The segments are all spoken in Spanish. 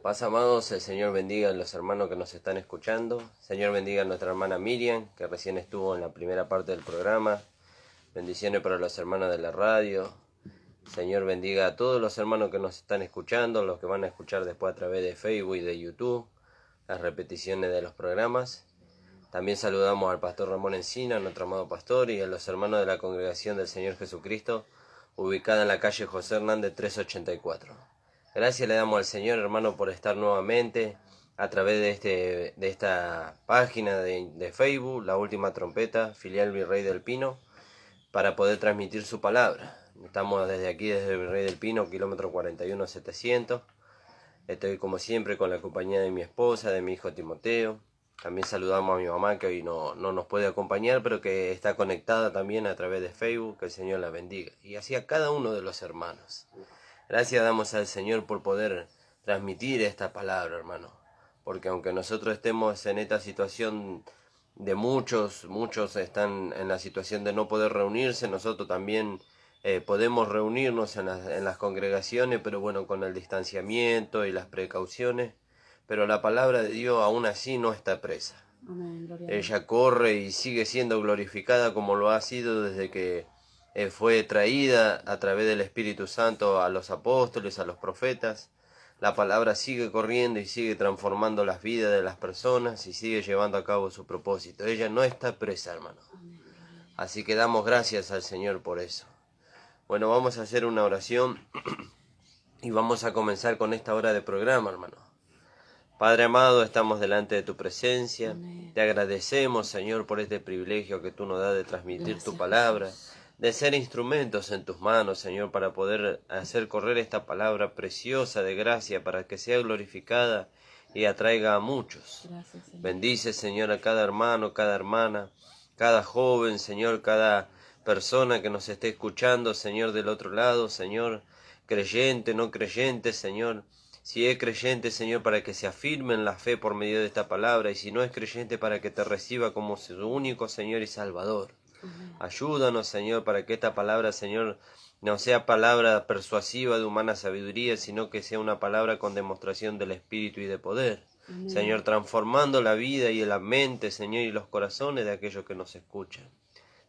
Paz, amados, el Señor bendiga a los hermanos que nos están escuchando. Señor bendiga a nuestra hermana Miriam, que recién estuvo en la primera parte del programa. Bendiciones para los hermanos de la radio. Señor bendiga a todos los hermanos que nos están escuchando, los que van a escuchar después a través de Facebook y de YouTube, las repeticiones de los programas. También saludamos al pastor Ramón Encina, nuestro amado pastor, y a los hermanos de la Congregación del Señor Jesucristo, ubicada en la calle José Hernández 384. Gracias le damos al Señor, hermano, por estar nuevamente a través de esta página de Facebook, La Última Trompeta, filial Virrey del Pino, para poder transmitir su palabra. Estamos desde aquí, desde Virrey del Pino, kilómetro 41-700. Estoy como siempre con la compañía de mi esposa, de mi hijo Timoteo. También saludamos a mi mamá, que hoy no nos puede acompañar, pero que está conectada también a través de Facebook. Que el Señor la bendiga. Y así a cada uno de los hermanos. Gracias damos al Señor por poder transmitir esta palabra, hermano. Porque aunque nosotros estemos en esta situación de muchos están en la situación de no poder reunirse, nosotros también podemos reunirnos en las congregaciones, pero bueno, con el distanciamiento y las precauciones. Pero la palabra de Dios aún así no está presa. Amén, Ella corre y sigue siendo glorificada como lo ha sido desde que fue traída a través del Espíritu Santo a los apóstoles, a los profetas. La palabra sigue corriendo y sigue transformando las vidas de las personas y sigue llevando a cabo su propósito. Ella no está presa, hermano. Así que damos gracias al Señor por eso. Bueno, vamos a hacer una oración y vamos a comenzar con esta hora de programa, hermano. Padre amado, estamos delante de tu presencia. Amén. Te agradecemos, Señor, por este privilegio que tú nos das de transmitir Gracias, tu palabra, Jesús. de ser instrumentos en tus manos, Señor, para poder hacer correr esta palabra preciosa de gracia, para que sea glorificada y atraiga a muchos. Gracias, Señor. Bendice, Señor, a cada hermano, cada hermana, cada joven, Señor, cada persona que nos esté escuchando, Señor, del otro lado, Señor, creyente, no creyente, Señor. Si es creyente, Señor, para que se afirme en la fe por medio de esta palabra, y si no es creyente, para que te reciba como su único Señor y Salvador. Amén. Ayúdanos, Señor, para que esta palabra, Señor, no sea palabra persuasiva de humana sabiduría, sino que sea una palabra con demostración del Espíritu y de poder. Amén. Señor, transformando la vida y la mente, Señor, y los corazones de aquellos que nos escuchan.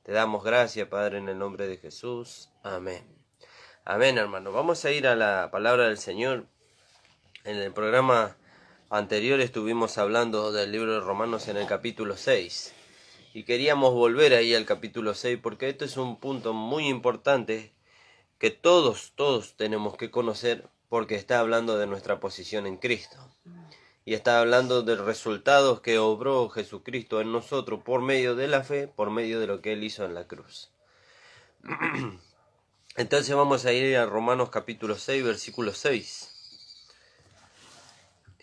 Te damos gracias, Padre, en el nombre de Jesús. Amén. Amén, hermano. Vamos a ir a la palabra del Señor. En el programa anterior estuvimos hablando del libro de Romanos en el capítulo 6. Y queríamos volver ahí al capítulo 6 porque esto es un punto muy importante que todos tenemos que conocer, porque está hablando de nuestra posición en Cristo. Y está hablando de resultados que obró Jesucristo en nosotros por medio de la fe, por medio de lo que Él hizo en la cruz. Entonces vamos a ir a Romanos capítulo 6, versículo 6.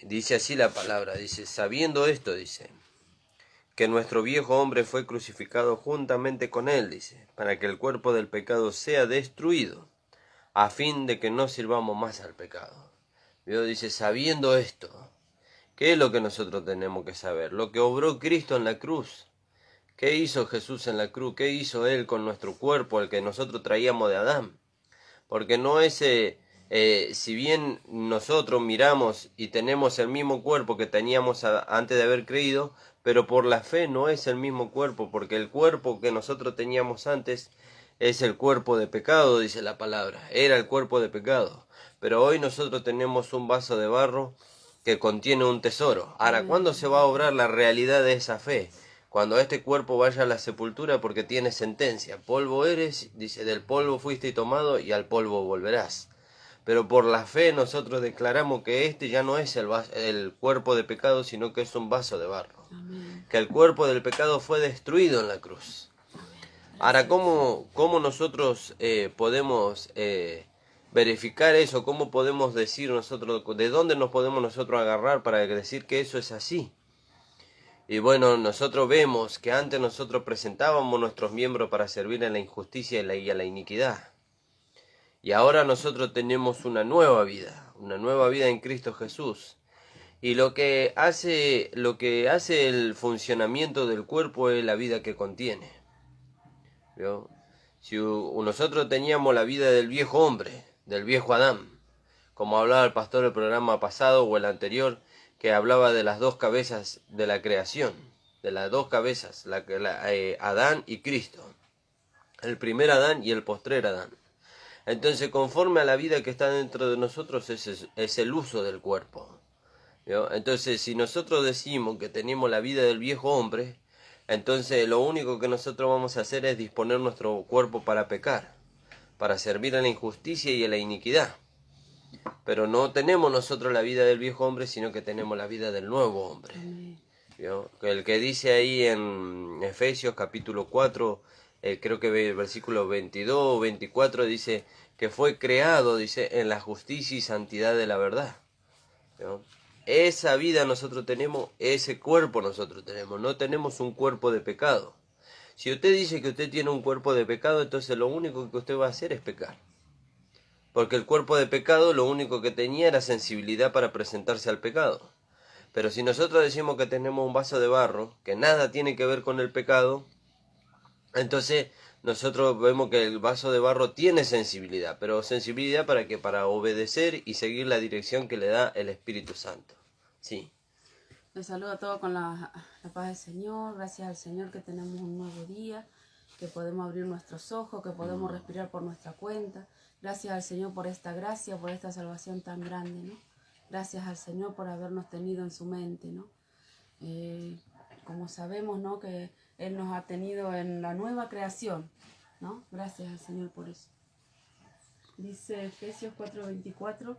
Dice así la palabra, dice, sabiendo esto, dice, que nuestro viejo hombre fue crucificado juntamente con él, dice, para que el cuerpo del pecado sea destruido, a fin de que no sirvamos más al pecado. Dios dice, sabiendo esto, ¿qué es lo que nosotros tenemos que saber? Lo que obró Cristo en la cruz. ¿Qué hizo Jesús en la cruz? ¿Qué hizo Él con nuestro cuerpo, el que nosotros traíamos de Adán? Porque no es, si bien nosotros miramos y tenemos el mismo cuerpo que teníamos antes de haber creído, pero por la fe no es el mismo cuerpo, porque el cuerpo que nosotros teníamos antes es el cuerpo de pecado, dice la palabra, era el cuerpo de pecado. Pero hoy nosotros tenemos un vaso de barro que contiene un tesoro. Ahora, ¿cuándo se va a obrar la realidad de esa fe? Cuando este cuerpo vaya a la sepultura, porque tiene sentencia. Polvo eres, dice, del polvo fuiste tomado y al polvo volverás. Pero por la fe nosotros declaramos que este ya no es el cuerpo de pecado, sino que es un vaso de barro. Amén. Que el cuerpo del pecado fue destruido en la cruz. Ahora, ¿cómo nosotros podemos verificar eso? ¿Cómo podemos decir nosotros, de dónde nos podemos nosotros agarrar para decir que eso es así? Y bueno, nosotros vemos que antes nosotros presentábamos nuestros miembros para servir a la injusticia y a la iniquidad. Y ahora nosotros tenemos una nueva vida en Cristo Jesús. Y lo que hace el funcionamiento del cuerpo es la vida que contiene. ¿Vio? Si nosotros teníamos la vida del viejo hombre, del viejo Adán, como hablaba el pastor el programa pasado o el anterior, que hablaba de las dos cabezas de la creación, de las dos cabezas, Adán y Cristo, el primer Adán y el postrer Adán. Entonces, conforme a la vida que está dentro de nosotros, es el uso del cuerpo. ¿Vio? Entonces, si nosotros decimos que tenemos la vida del viejo hombre, entonces lo único que nosotros vamos a hacer es disponer nuestro cuerpo para pecar, para servir a la injusticia y a la iniquidad. Pero no tenemos nosotros la vida del viejo hombre, sino que tenemos la vida del nuevo hombre. ¿Vio? El que dice ahí en Efesios capítulo 4, creo que el versículo 22 o 24, dice que fue creado, dice, en la justicia y santidad de la verdad. ¿Vio? Esa vida nosotros tenemos, ese cuerpo nosotros tenemos, no tenemos un cuerpo de pecado. Si usted dice que usted tiene un cuerpo de pecado, entonces lo único que usted va a hacer es pecar. Porque el cuerpo de pecado lo único que tenía era sensibilidad para presentarse al pecado. Pero si nosotros decimos que tenemos un vaso de barro, que nada tiene que ver con el pecado, entonces nosotros vemos que el vaso de barro tiene sensibilidad. ¿Pero sensibilidad para qué? Para obedecer y seguir la dirección que le da el Espíritu Santo. Sí. Les saludo a todos con la paz del Señor. Gracias al Señor que tenemos un nuevo día, que podemos abrir nuestros ojos, que podemos respirar por nuestra cuenta. Gracias al Señor por esta gracia, por esta salvación tan grande, ¿no? Gracias al Señor por habernos tenido en su mente, ¿no? Como sabemos, ¿no? Que Él nos ha tenido en la nueva creación, ¿no? Gracias al Señor por eso. Dice Efesios 4:24.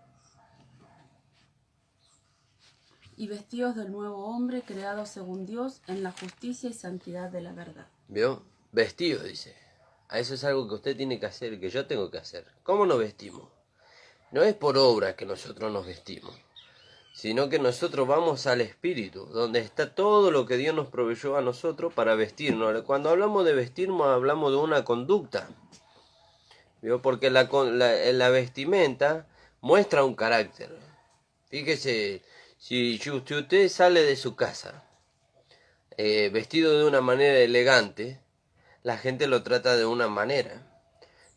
Y vestidos del nuevo hombre, creado según Dios, en la justicia y santidad de la verdad. ¿Vio? Vestido, dice. A eso es algo que usted tiene que hacer, que yo tengo que hacer. ¿Cómo nos vestimos? No es por obra que nosotros nos vestimos, sino que nosotros vamos al Espíritu, donde está todo lo que Dios nos proveyó a nosotros para vestirnos. Cuando hablamos de vestirnos, hablamos de una conducta. ¿Vio? Porque la vestimenta muestra un carácter. Fíjese, si usted sale de su casa vestido de una manera elegante, la gente lo trata de una manera.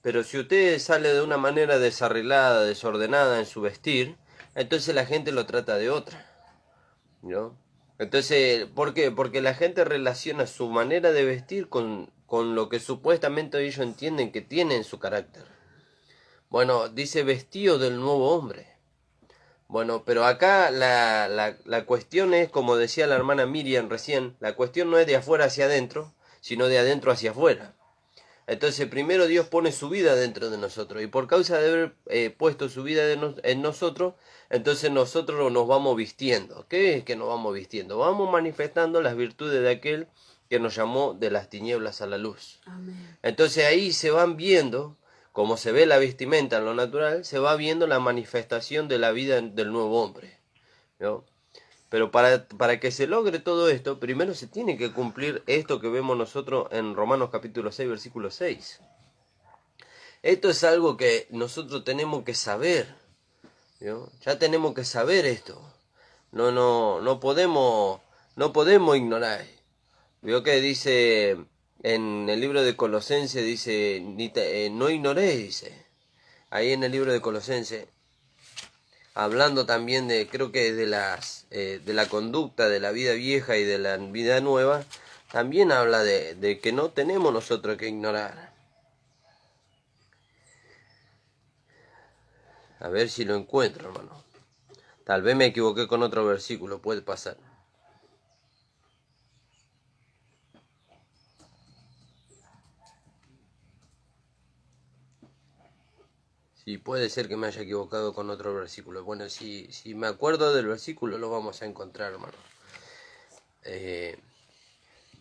Pero si usted sale de una manera desarreglada, desordenada en su vestir, entonces la gente lo trata de otra, ¿no? Entonces, ¿por qué? Porque la gente relaciona su manera de vestir con lo que supuestamente ellos entienden que tiene en su carácter. Bueno, dice vestido del nuevo hombre. Bueno, pero acá la cuestión es, como decía la hermana Miriam recién, la cuestión no es de afuera hacia adentro, sino de adentro hacia afuera. Entonces primero Dios pone su vida dentro de nosotros, y por causa de haber puesto su vida en nosotros, entonces nosotros nos vamos vistiendo. ¿Qué es que nos vamos vistiendo? Vamos manifestando las virtudes de aquel que nos llamó de las tinieblas a la luz. Amén. Entonces ahí se van viendo, como se ve la vestimenta en lo natural, se va viendo la manifestación de la vida del nuevo hombre, ¿no? Pero para que se logre todo esto, primero se tiene que cumplir esto que vemos nosotros en Romanos capítulo 6, versículo 6. Esto es algo que nosotros tenemos que saber, ¿no? Ya tenemos que saber esto. No podemos ignorar. Veo que dice en el libro de Colosenses, dice, no ignoréis, dice. Ahí en el libro de Colosenses, hablando también de, creo que de la conducta de la vida vieja y de la vida nueva, también habla de que no tenemos nosotros que ignorar. A ver si lo encuentro, hermano. Tal vez me equivoqué con otro versículo, puede pasar. Sí, puede ser que me haya equivocado con otro versículo. Bueno, si me acuerdo del versículo, lo vamos a encontrar, hermano.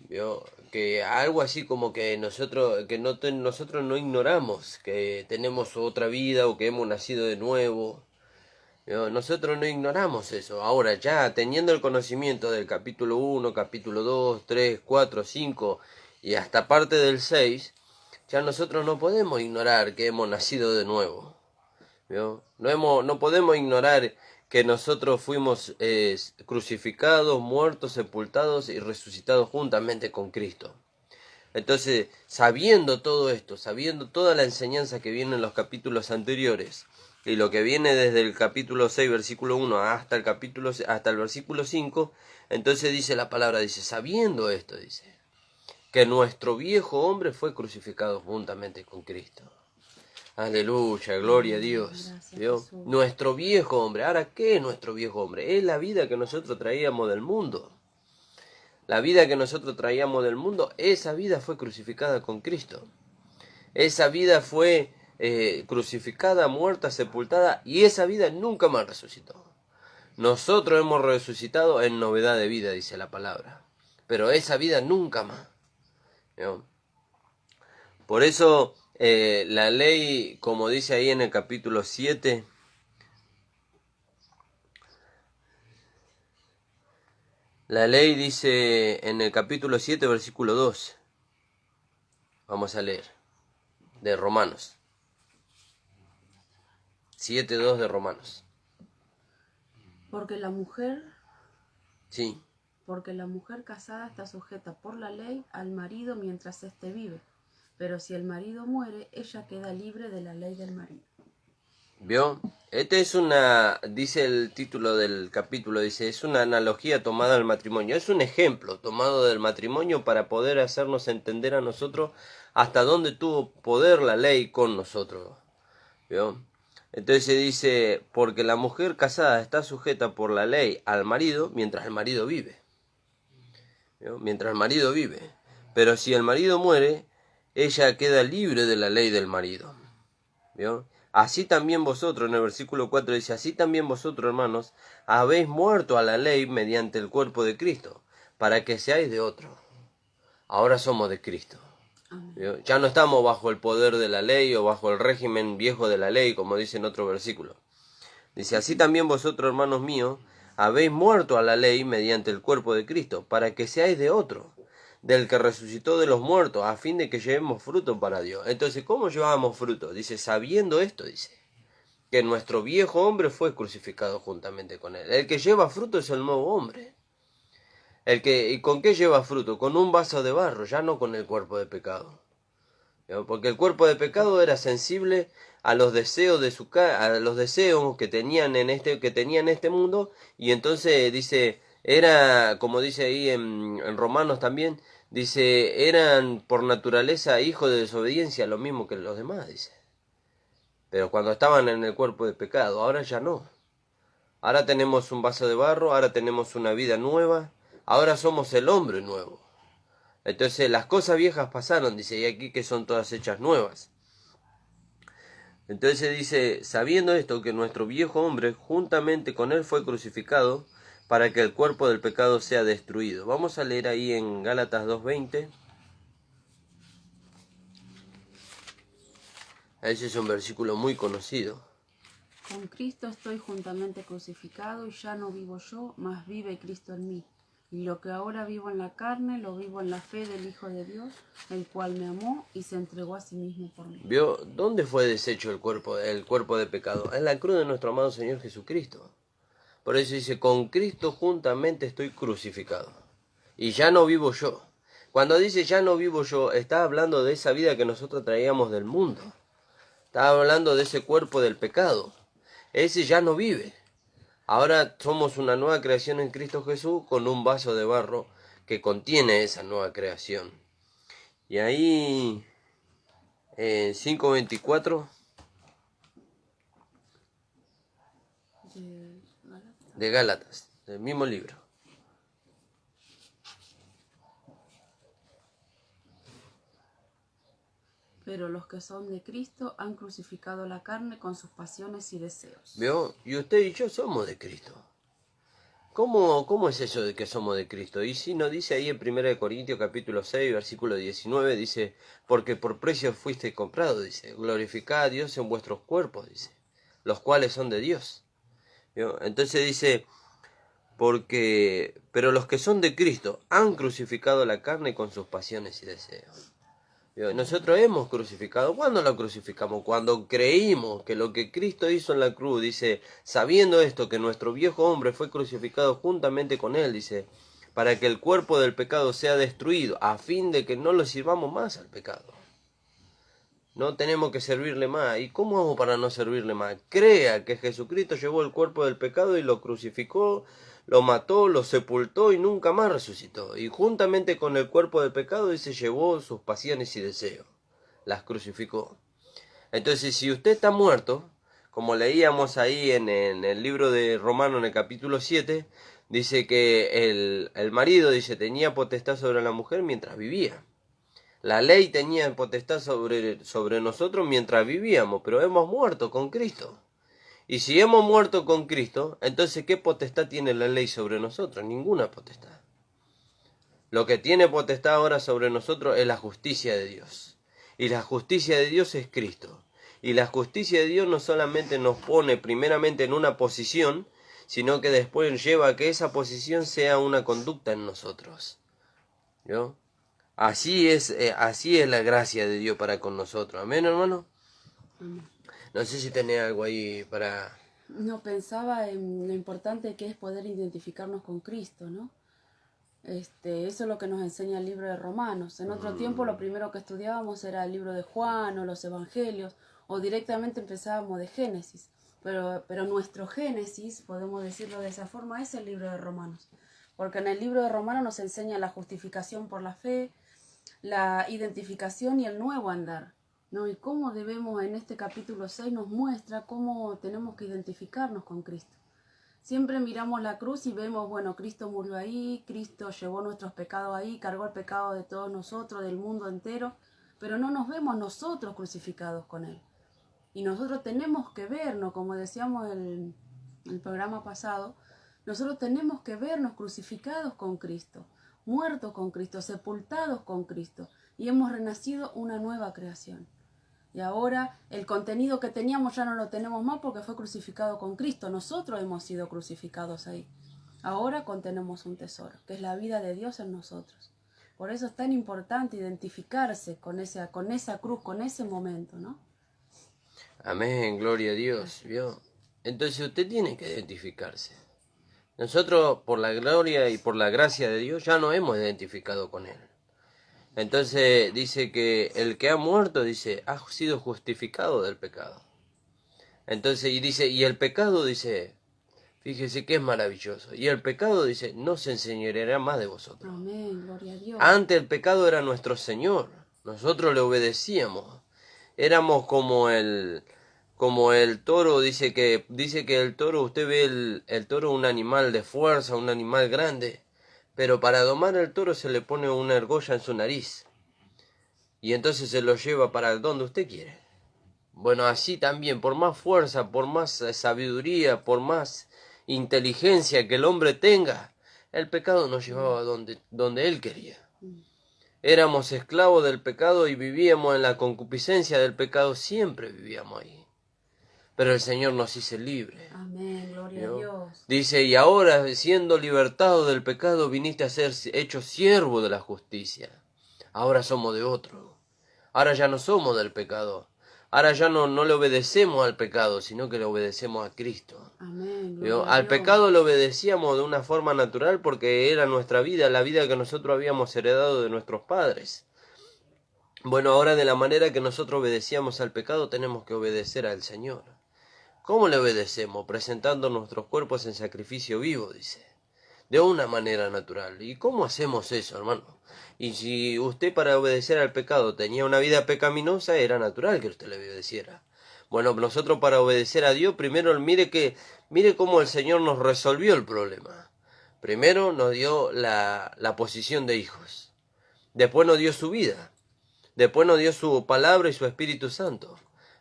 Veo que algo así como que nosotros no ignoramos que tenemos otra vida o que hemos nacido de nuevo. ¿Vio? Nosotros no ignoramos eso. Ahora ya teniendo el conocimiento del capítulo 1, capítulo 2, 3, 4, 5 y hasta parte del 6, ya nosotros no podemos ignorar que hemos nacido de nuevo. ¿Vio? No podemos ignorar que nosotros fuimos crucificados, muertos, sepultados y resucitados juntamente con Cristo. Entonces, sabiendo todo esto, sabiendo toda la enseñanza que viene en los capítulos anteriores, y lo que viene desde el capítulo 6, versículo 1 hasta el versículo 5, entonces dice la palabra, dice, sabiendo esto, dice, que nuestro viejo hombre fue crucificado juntamente con Cristo. Aleluya, gloria a Dios. ¿Vio? Nuestro viejo hombre. Ahora, ¿qué es nuestro viejo hombre? Es la vida que nosotros traíamos del mundo. La vida que nosotros traíamos del mundo, esa vida fue crucificada con Cristo. Esa vida fue crucificada, muerta, sepultada, y esa vida nunca más resucitó. Nosotros hemos resucitado en novedad de vida, dice la palabra. Pero esa vida nunca más. ¿Vio? Por eso la ley, como dice ahí en el capítulo 7, la ley dice en el capítulo 7, versículo 2, vamos a leer, de Romanos, 7:2 de Romanos. Porque la mujer Sí, casada está sujeta por la ley al marido mientras éste vive. Pero si el marido muere, ella queda libre de la ley del marido. ¿vio? Dice el título del capítulo, dice, es una analogía tomada del matrimonio. Es un ejemplo tomado del matrimonio para poder hacernos entender a nosotros hasta dónde tuvo poder la ley con nosotros. ¿Vio? Entonces se dice, porque la mujer casada está sujeta por la ley al marido mientras el marido vive. ¿Vio? Mientras el marido vive. Pero si el marido muere, ella queda libre de la ley del marido. ¿Vio? Así también vosotros, en el versículo 4 dice, así también vosotros, hermanos, habéis muerto a la ley mediante el cuerpo de Cristo, para que seáis de otro. Ahora somos de Cristo. ¿Vio? Ya no estamos bajo el poder de la ley o bajo el régimen viejo de la ley, como dice en otro versículo. Dice, así también vosotros, hermanos míos, habéis muerto a la ley mediante el cuerpo de Cristo, para que seáis de otro, del que resucitó de los muertos, a fin de que llevemos fruto para Dios. Entonces, ¿cómo llevábamos fruto? Dice, sabiendo esto, dice, que nuestro viejo hombre fue crucificado juntamente con él. El que lleva fruto es el nuevo hombre. ¿Y con qué lleva fruto? Con un vaso de barro, ya no con el cuerpo de pecado. Porque el cuerpo de pecado era sensible a los deseos a los deseos que tenían en este mundo, y entonces dice, era, como dice ahí en Romanos también, dice, eran por naturaleza hijos de desobediencia, lo mismo que los demás, dice. Pero cuando estaban en el cuerpo de pecado, ahora ya no. Ahora tenemos un vaso de barro, ahora tenemos una vida nueva, ahora somos el hombre nuevo. Entonces las cosas viejas pasaron, dice, y aquí que son todas hechas nuevas. Entonces dice, sabiendo esto, que nuestro viejo hombre juntamente con él fue crucificado, para que el cuerpo del pecado sea destruido. Vamos a leer ahí en Gálatas 2:20. Ese es un versículo muy conocido. Con Cristo estoy juntamente crucificado, y ya no vivo yo, mas vive Cristo en mí. Y lo que ahora vivo en la carne, lo vivo en la fe del Hijo de Dios, el cual me amó y se entregó a sí mismo por mí. ¿Vio? ¿Dónde fue deshecho el cuerpo de pecado? En la cruz de nuestro amado Señor Jesucristo. Por eso dice, con Cristo juntamente estoy crucificado. Y ya no vivo yo. Cuando dice ya no vivo yo, está hablando de esa vida que nosotros traíamos del mundo. Está hablando de ese cuerpo del pecado. Ese ya no vive. Ahora somos una nueva creación en Cristo Jesús con un vaso de barro que contiene esa nueva creación. Y ahí, en 5:24 de Gálatas, del mismo libro. Pero los que son de Cristo han crucificado la carne con sus pasiones y deseos. ¿Vio? Y usted y yo somos de Cristo. ¿Cómo es eso de que somos de Cristo? Y si nos dice ahí en 1 Corintios capítulo 6, versículo 19, dice, porque por precio fuiste comprado, dice, glorificad a Dios en vuestros cuerpos, dice, los cuales son de Dios. ¿Vio? Entonces dice, pero los que son de Cristo han crucificado la carne con sus pasiones y deseos. Nosotros hemos crucificado. ¿Cuándo lo crucificamos? Cuando creímos que lo que Cristo hizo en la cruz, dice, sabiendo esto, que nuestro viejo hombre fue crucificado juntamente con él, dice, para que el cuerpo del pecado sea destruido, a fin de que no lo sirvamos más al pecado. No tenemos que servirle más. ¿Y cómo hago para no servirle más? Crea que Jesucristo llevó el cuerpo del pecado y lo crucificó, lo mató, lo sepultó y nunca más resucitó. Y juntamente con el cuerpo del pecado, dice, llevó sus pasiones y deseos. Las crucificó. Entonces, si usted está muerto, como leíamos ahí en el libro de Romanos en el capítulo 7, dice que el marido, dice, tenía potestad sobre la mujer mientras vivía. La ley tenía potestad sobre nosotros mientras vivíamos, pero hemos muerto con Cristo. Y si hemos muerto con Cristo, entonces ¿qué potestad tiene la ley sobre nosotros? Ninguna potestad. Lo que tiene potestad ahora sobre nosotros es la justicia de Dios. Y la justicia de Dios es Cristo. Y la justicia de Dios no solamente nos pone primeramente en una posición, sino que después lleva a que esa posición sea una conducta en nosotros. ¿Yo? Así es la gracia de Dios para con nosotros. Amén, hermano. Amén. No sé si tenés algo ahí para... No, pensaba en lo importante que es poder identificarnos con Cristo, ¿no? Eso es lo que nos enseña el libro de Romanos. En otro tiempo lo primero que estudiábamos era el libro de Juan o los Evangelios, o directamente empezábamos de Génesis. Pero nuestro Génesis, podemos decirlo de esa forma, es el libro de Romanos. Porque en el libro de Romanos nos enseña la justificación por la fe, la identificación y el nuevo andar, ¿no? Y cómo debemos, en este capítulo 6 nos muestra cómo tenemos que identificarnos con Cristo. Siempre miramos la cruz y vemos, bueno, Cristo murió ahí, Cristo llevó nuestros pecados ahí, cargó el pecado de todos nosotros, del mundo entero, pero no nos vemos nosotros crucificados con Él. Y nosotros tenemos que vernos, como decíamos en el programa pasado, nosotros tenemos que vernos crucificados con Cristo, muertos con Cristo, sepultados con Cristo, y hemos renacido una nueva creación. Y ahora el contenido que teníamos ya no lo tenemos más porque fue crucificado con Cristo. Nosotros hemos sido crucificados ahí. Ahora contenemos un tesoro, que es la vida de Dios en nosotros. Por eso es tan importante identificarse con esa cruz, con ese momento, ¿no? Amén, gloria a Dios, ¿vio? Entonces usted tiene que identificarse. Nosotros, por la gloria y por la gracia de Dios, ya nos hemos identificado con Él. Entonces dice que el que ha muerto, dice, ha sido justificado del pecado. Entonces, y dice, y el pecado, dice, fíjese que es maravilloso. Y el pecado, dice, no se enseñoreará más de vosotros. Amén, gloria a Dios. Antes el pecado era nuestro Señor. Nosotros le obedecíamos. Éramos como el toro, dice que el toro, usted ve el toro un animal de fuerza, un animal grande. Pero para domar al toro se le pone una argolla en su nariz. Y entonces se lo lleva para donde usted quiere. Bueno, así también, por más fuerza, por más sabiduría, por más inteligencia que el hombre tenga, el pecado nos llevaba donde él quería. Éramos esclavos del pecado y vivíamos en la concupiscencia del pecado, siempre vivíamos ahí. Pero el Señor nos hizo libres. Amén, gloria a Dios. Dice, y ahora siendo libertado del pecado viniste a ser hecho siervo de la justicia. Ahora somos de otro. Ahora ya no somos del pecado. Ahora ya no le obedecemos al pecado, sino que le obedecemos a Cristo. Amén, gloria a Al Dios. pecado le obedecíamos de una forma natural porque era nuestra vida, la vida que nosotros habíamos heredado de nuestros padres. Bueno, ahora de la manera que nosotros obedecíamos al pecado tenemos que obedecer al Señor. ¿Cómo le obedecemos? Presentando nuestros cuerpos en sacrificio vivo, dice. De una manera natural. ¿Y cómo hacemos eso, hermano? Y si usted para obedecer al pecado tenía una vida pecaminosa, era natural que usted le obedeciera. Bueno, nosotros para obedecer a Dios, primero mire cómo el Señor nos resolvió el problema. Primero nos dio la posición de hijos. Después nos dio su vida. Después nos dio su palabra y su Espíritu Santo.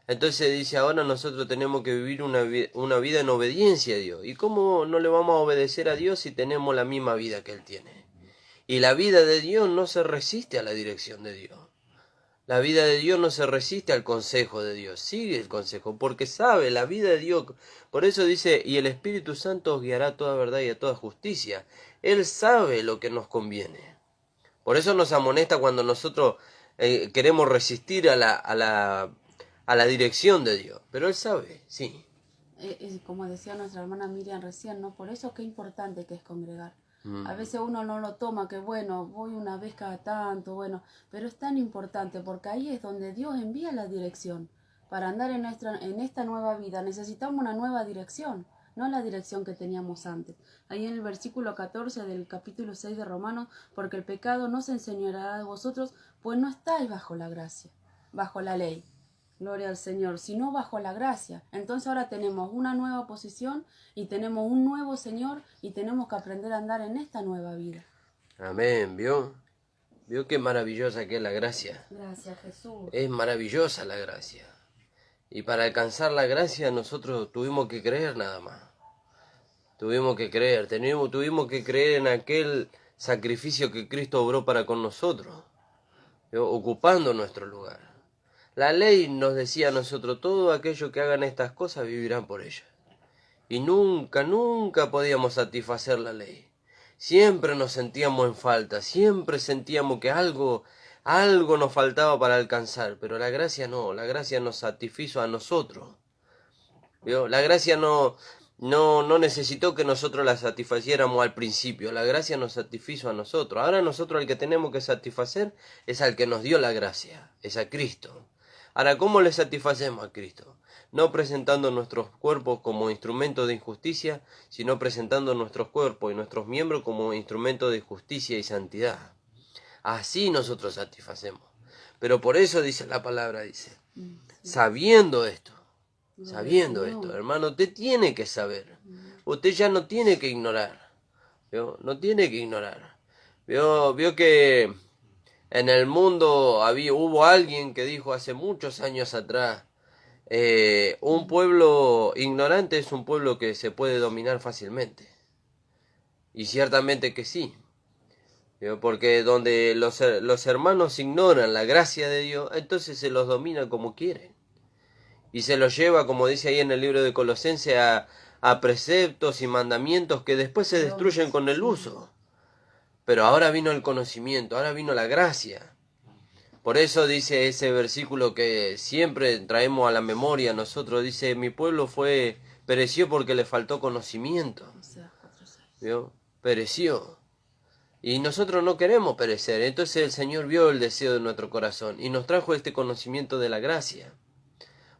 Entonces dice, ahora nosotros tenemos que vivir una vida en obediencia a Dios. ¿Y cómo no le vamos a obedecer a Dios si tenemos la misma vida que Él tiene? Y la vida de Dios no se resiste a la dirección de Dios. La vida de Dios no se resiste al consejo de Dios. Sigue el consejo, porque sabe la vida de Dios. Por eso dice, y el Espíritu Santo os guiará a toda verdad y a toda justicia. Él sabe lo que nos conviene. Por eso nos amonesta cuando nosotros queremos resistir a la dirección de Dios. Pero Él sabe, sí. Como decía nuestra hermana Miriam recién, ¿no? Por eso qué importante que es congregar. A veces uno no lo toma, que bueno, voy una vez cada tanto, bueno, pero es tan importante porque ahí es donde Dios envía la dirección. Para andar en esta nueva vida necesitamos una nueva dirección, no la dirección que teníamos antes. Ahí en el versículo 14 del capítulo 6 de Romanos, porque el pecado no se enseñoreará de vosotros, pues no estáis bajo la gracia, bajo la ley. Gloria al Señor, sino bajo la gracia. Entonces ahora tenemos una nueva posición y tenemos un nuevo Señor y tenemos que aprender a andar en esta nueva vida. Amén, ¿vio? ¿Vio qué maravillosa que es la gracia? Gracias, Jesús. Es maravillosa la gracia. Y para alcanzar la gracia nosotros tuvimos que creer nada más. Tuvimos que creer, tuvimos que creer en aquel sacrificio que Cristo obró para con nosotros, ¿vio? Ocupando nuestro lugar. La ley nos decía a nosotros, todo aquello que hagan estas cosas vivirán por ellas. Y nunca podíamos satisfacer la ley. Siempre nos sentíamos en falta, siempre sentíamos que algo nos faltaba para alcanzar, pero la gracia no, la gracia nos satisfizo a nosotros. ¿Vio? La gracia no necesitó que nosotros la satisfaciéramos al principio, la gracia nos satisfizo a nosotros. Ahora nosotros el que tenemos que satisfacer es al que nos dio la gracia, es a Cristo. Ahora, ¿cómo le satisfacemos a Cristo? No presentando nuestros cuerpos como instrumentos de injusticia, sino presentando nuestros cuerpos y nuestros miembros como instrumentos de justicia y santidad. Así nosotros satisfacemos. Pero por eso dice la palabra, dice, sabiendo esto, hermano, usted tiene que saber. Usted ya no tiene que ignorar. ¿Vio? No tiene que ignorar. Vio que en el mundo hubo alguien que dijo hace muchos años atrás, un pueblo ignorante es un pueblo que se puede dominar fácilmente. Y ciertamente que sí. Porque donde los hermanos ignoran la gracia de Dios, entonces se los domina como quieren. Y se los lleva, como dice ahí en el libro de Colosenses, a preceptos y mandamientos que después se destruyen con el uso. Pero ahora vino el conocimiento, ahora vino la gracia. Por eso dice ese versículo que siempre traemos a la memoria nosotros, dice, mi pueblo pereció porque le faltó conocimiento. ¿Vio? Pereció. Y nosotros no queremos perecer. Entonces el Señor vio el deseo de nuestro corazón y nos trajo este conocimiento de la gracia.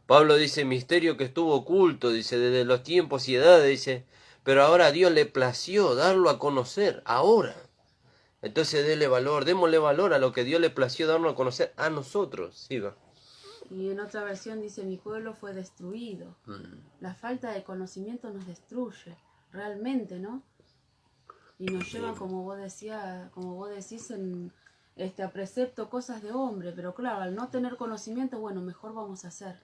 Pablo dice, misterio que estuvo oculto, dice, desde los tiempos y edades, dice, pero ahora a Dios le plació darlo a conocer, ahora. Entonces démosle valor a lo que Dios le plació darnos a conocer a nosotros. Siga. Y en otra versión dice, mi pueblo fue destruido. La falta de conocimiento nos destruye, realmente, ¿no? Y nos llevan, como vos decís, a precepto cosas de hombre. Pero claro, al no tener conocimiento, bueno, mejor vamos a hacer.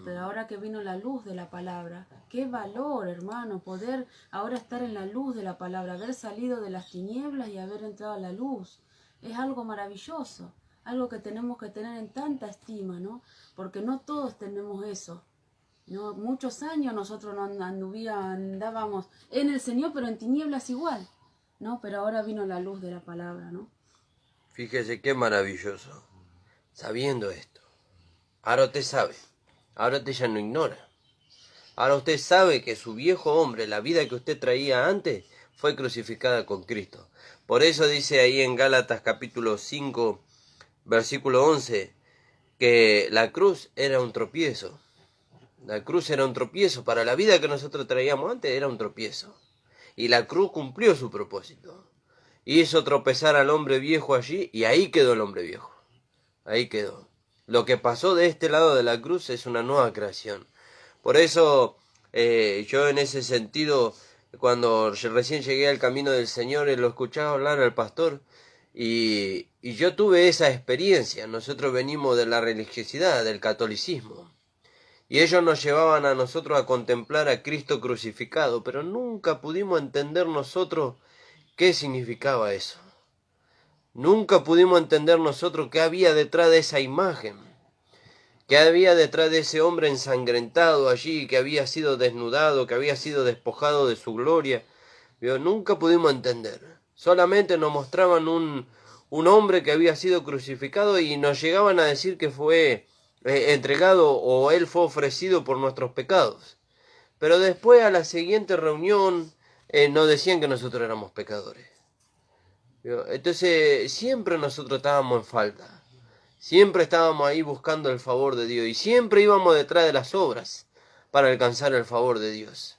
Pero ahora que vino la luz de la palabra, qué valor, hermano, poder ahora estar en la luz de la palabra, haber salido de las tinieblas y haber entrado a la luz. Es algo maravilloso, algo que tenemos que tener en tanta estima, ¿no? Porque no todos tenemos eso. ¿No? Muchos años nosotros no andábamos en el Señor, pero en tinieblas igual, ¿no? Pero ahora vino la luz de la palabra, ¿no? Fíjese qué maravilloso, sabiendo esto. Ahora usted sabe. Ahora usted ya no ignora. Ahora usted sabe que su viejo hombre, la vida que usted traía antes, fue crucificada con Cristo. Por eso dice ahí en Gálatas capítulo 5, versículo 11, que la cruz era un tropiezo. La cruz era un tropiezo. Para la vida que nosotros traíamos antes era un tropiezo. Y la cruz cumplió su propósito. Hizo tropezar al hombre viejo allí y ahí quedó el hombre viejo. Ahí quedó. Lo que pasó de este lado de la cruz es una nueva creación. Por eso yo en ese sentido, cuando recién llegué al camino del Señor, lo escuchaba hablar al pastor y yo tuve esa experiencia. Nosotros venimos de la religiosidad, del catolicismo. Y ellos nos llevaban a nosotros a contemplar a Cristo crucificado, pero nunca pudimos entender nosotros qué significaba eso. Nunca pudimos entender nosotros qué había detrás de esa imagen, qué había detrás de ese hombre ensangrentado allí, que había sido desnudado, que había sido despojado de su gloria. ¿Vio? Nunca pudimos entender. Solamente nos mostraban un hombre que había sido crucificado y nos llegaban a decir que fue entregado o él fue ofrecido por nuestros pecados. Pero después a la siguiente reunión nos decían que nosotros éramos pecadores. Entonces siempre nosotros estábamos en falta. Siempre estábamos ahí buscando el favor de Dios y siempre íbamos detrás de las obras para alcanzar el favor de Dios.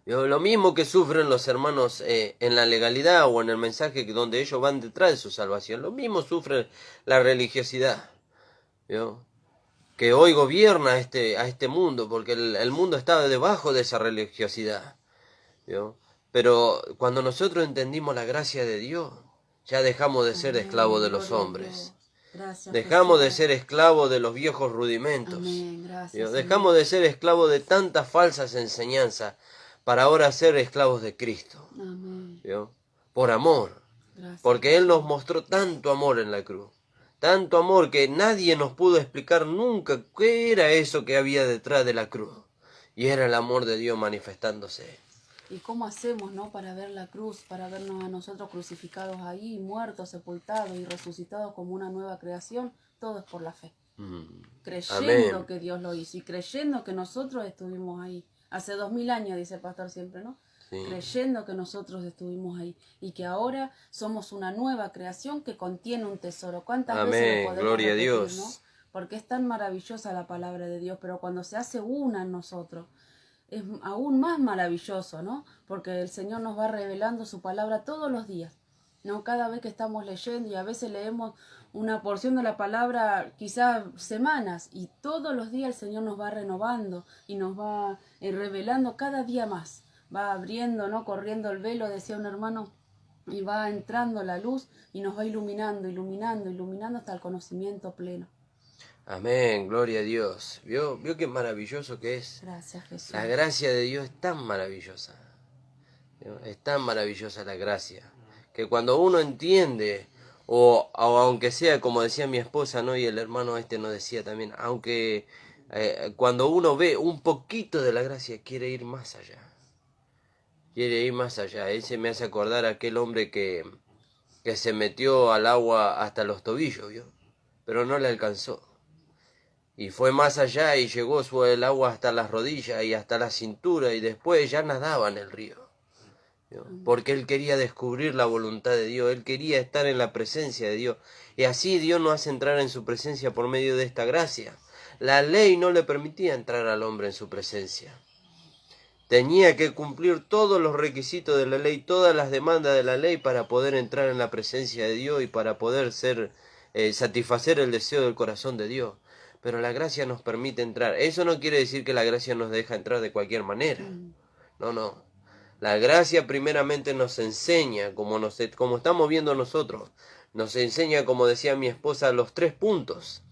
Lo mismo que sufren los hermanos en la legalidad o en el mensaje donde ellos van detrás de su salvación, lo mismo sufre la religiosidad, que hoy gobierna a este mundo, porque el mundo está debajo de esa religiosidad. Pero cuando nosotros entendimos la gracia de Dios, ya dejamos de ser esclavos de los hombres. Gracias, dejamos de Jesús. ser esclavos de los viejos rudimentos. Amén. Gracias, Dejamos de ser esclavos de tantas falsas enseñanzas para ahora ser esclavos de Cristo. Amén. Por amor. Gracias. Porque Él nos mostró tanto amor en la cruz. Tanto amor que nadie nos pudo explicar nunca qué era eso que había detrás de la cruz. Y era el amor de Dios manifestándose. ¿Y cómo hacemos, no, para ver la cruz, para vernos a nosotros crucificados ahí, muertos, sepultados y resucitados como una nueva creación? Todo es por la fe. Creyendo Amén. que Dios lo hizo y creyendo que nosotros estuvimos ahí. Hace 2000 años, dice el pastor siempre, ¿no? Sí. Creyendo que nosotros estuvimos ahí y que ahora somos una nueva creación que contiene un tesoro. ¿Cuántas Amén. veces lo podemos Gloria a repetir, Dios. ¿no? Porque es tan maravillosa la palabra de Dios, pero cuando se hace una en nosotros, es aún más maravilloso, ¿no? Porque el Señor nos va revelando su palabra todos los días, ¿no? Cada vez que estamos leyendo, y a veces leemos una porción de la palabra quizás semanas, y todos los días el Señor nos va renovando y nos va revelando cada día más. Va abriendo, ¿no? Corriendo el velo, decía un hermano, y va entrando la luz y nos va iluminando, iluminando, iluminando hasta el conocimiento pleno. Amén, gloria a Dios. ¿Vio qué maravilloso que es? Gracias, Jesús. La gracia de Dios es tan maravillosa. Es tan maravillosa la gracia. Que cuando uno entiende, o aunque sea como decía mi esposa, ¿no? Y el hermano nos decía también, aunque cuando uno ve un poquito de la gracia, quiere ir más allá. Quiere ir más allá. Ese me hace acordar a aquel hombre que se metió al agua hasta los tobillos, ¿vio? Pero no le alcanzó. Y fue más allá y llegó el agua hasta las rodillas y hasta la cintura y después ya nadaba en el río. Porque él quería descubrir la voluntad de Dios, él quería estar en la presencia de Dios. Y así Dios nos hace entrar en su presencia por medio de esta gracia. La ley no le permitía entrar al hombre en su presencia. Tenía que cumplir todos los requisitos de la ley, todas las demandas de la ley para poder entrar en la presencia de Dios y para poder satisfacer el deseo del corazón de Dios. Pero la gracia nos permite entrar. Eso no quiere decir que la gracia nos deja entrar de cualquier manera. No. La gracia primeramente nos enseña, como estamos viendo nosotros, nos enseña, como decía mi esposa, los 3 puntos.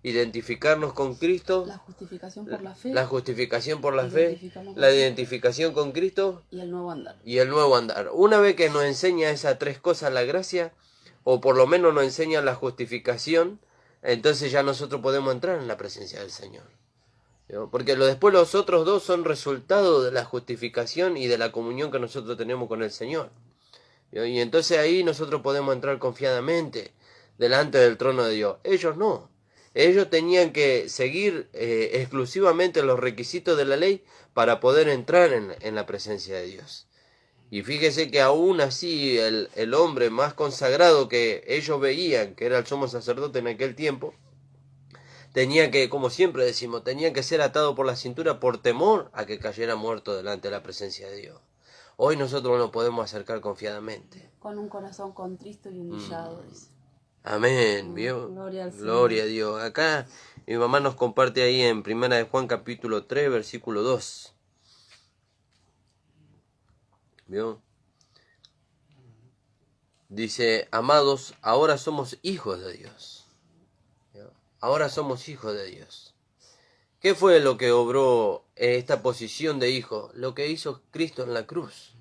Identificarnos con Cristo. La justificación por la fe. La justificación por la fe. La identificación con Cristo. Y el nuevo andar. Y el nuevo andar. Una vez que nos enseña esas 3 cosas la gracia, o por lo menos nos enseña la justificación, entonces ya nosotros podemos entrar en la presencia del Señor. Porque después los otros 2 son resultado de la justificación y de la comunión que nosotros tenemos con el Señor. Y entonces ahí nosotros podemos entrar confiadamente delante del trono de Dios. Ellos no. Ellos tenían que seguir exclusivamente los requisitos de la ley para poder entrar en la presencia de Dios. Y fíjese que aún así el hombre más consagrado que ellos veían, que era el sumo sacerdote en aquel tiempo, tenía que, como siempre decimos, tenía que ser atado por la cintura por temor a que cayera muerto delante de la presencia de Dios. Hoy nosotros nos podemos acercar confiadamente. Con un corazón contristo y humillado, dice. Amén, ¿vio? Gloria al Señor. Gloria a Dios. Acá mi mamá nos comparte ahí en 1 de Juan capítulo 3, versículo 2. ¿Vio? Dice, amados, ahora somos hijos de Dios. ¿Vio? Ahora somos hijos de Dios. ¿Qué fue lo que obró esta posición de hijo? Lo que hizo Cristo en la cruz.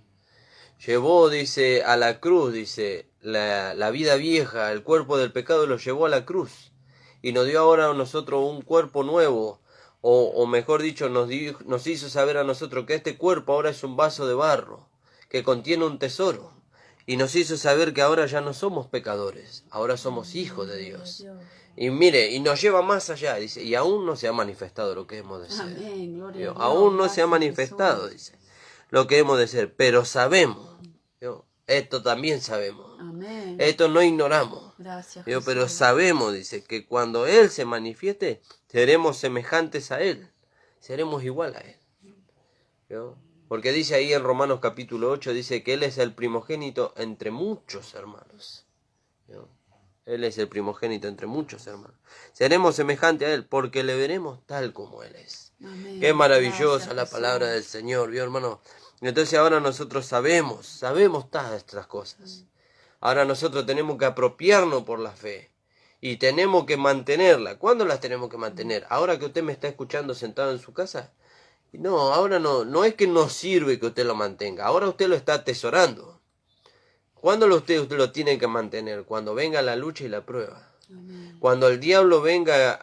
Llevó, dice, a la cruz, dice, la vida vieja, el cuerpo del pecado lo llevó a la cruz. Y nos dio ahora a nosotros un cuerpo nuevo. O mejor dicho, nos hizo saber a nosotros que este cuerpo ahora es un vaso de barro, que contiene un tesoro. Y nos hizo saber que ahora ya no somos pecadores, ahora somos hijos de Dios. Y mire, y nos lleva más allá, dice, y aún no se ha manifestado lo que hemos de ser. Amén, gloria a Dios. Aún no se ha Gracias, manifestado, Jesús. dice. lo que hemos de ser, pero sabemos, ¿vio? Esto también sabemos. Amén. Esto no ignoramos. Gracias, ¿Vio? Jesús. Pero sabemos, dice, que cuando Él se manifieste, seremos semejantes a Él. Seremos igual a Él. ¿Vio? Porque dice ahí en Romanos capítulo 8, dice que Él es el primogénito entre muchos hermanos. ¿Vio? Él es el primogénito entre muchos hermanos. Seremos semejantes a Él porque le veremos tal como Él es. Amén. Qué maravillosa Gracias, la Jesús. palabra del Señor, ¿vio, hermano? Entonces ahora nosotros sabemos todas estas cosas. Ahora nosotros tenemos que apropiarnos por la fe. Y tenemos que mantenerla. ¿Cuándo las tenemos que mantener? Ahora que usted me está escuchando sentado en su casa. No, ahora no es que no sirve que usted lo mantenga. Ahora usted lo está atesorando. ¿Cuándo usted lo tiene que mantener? Cuando venga la lucha y la prueba. Amén. Cuando el diablo venga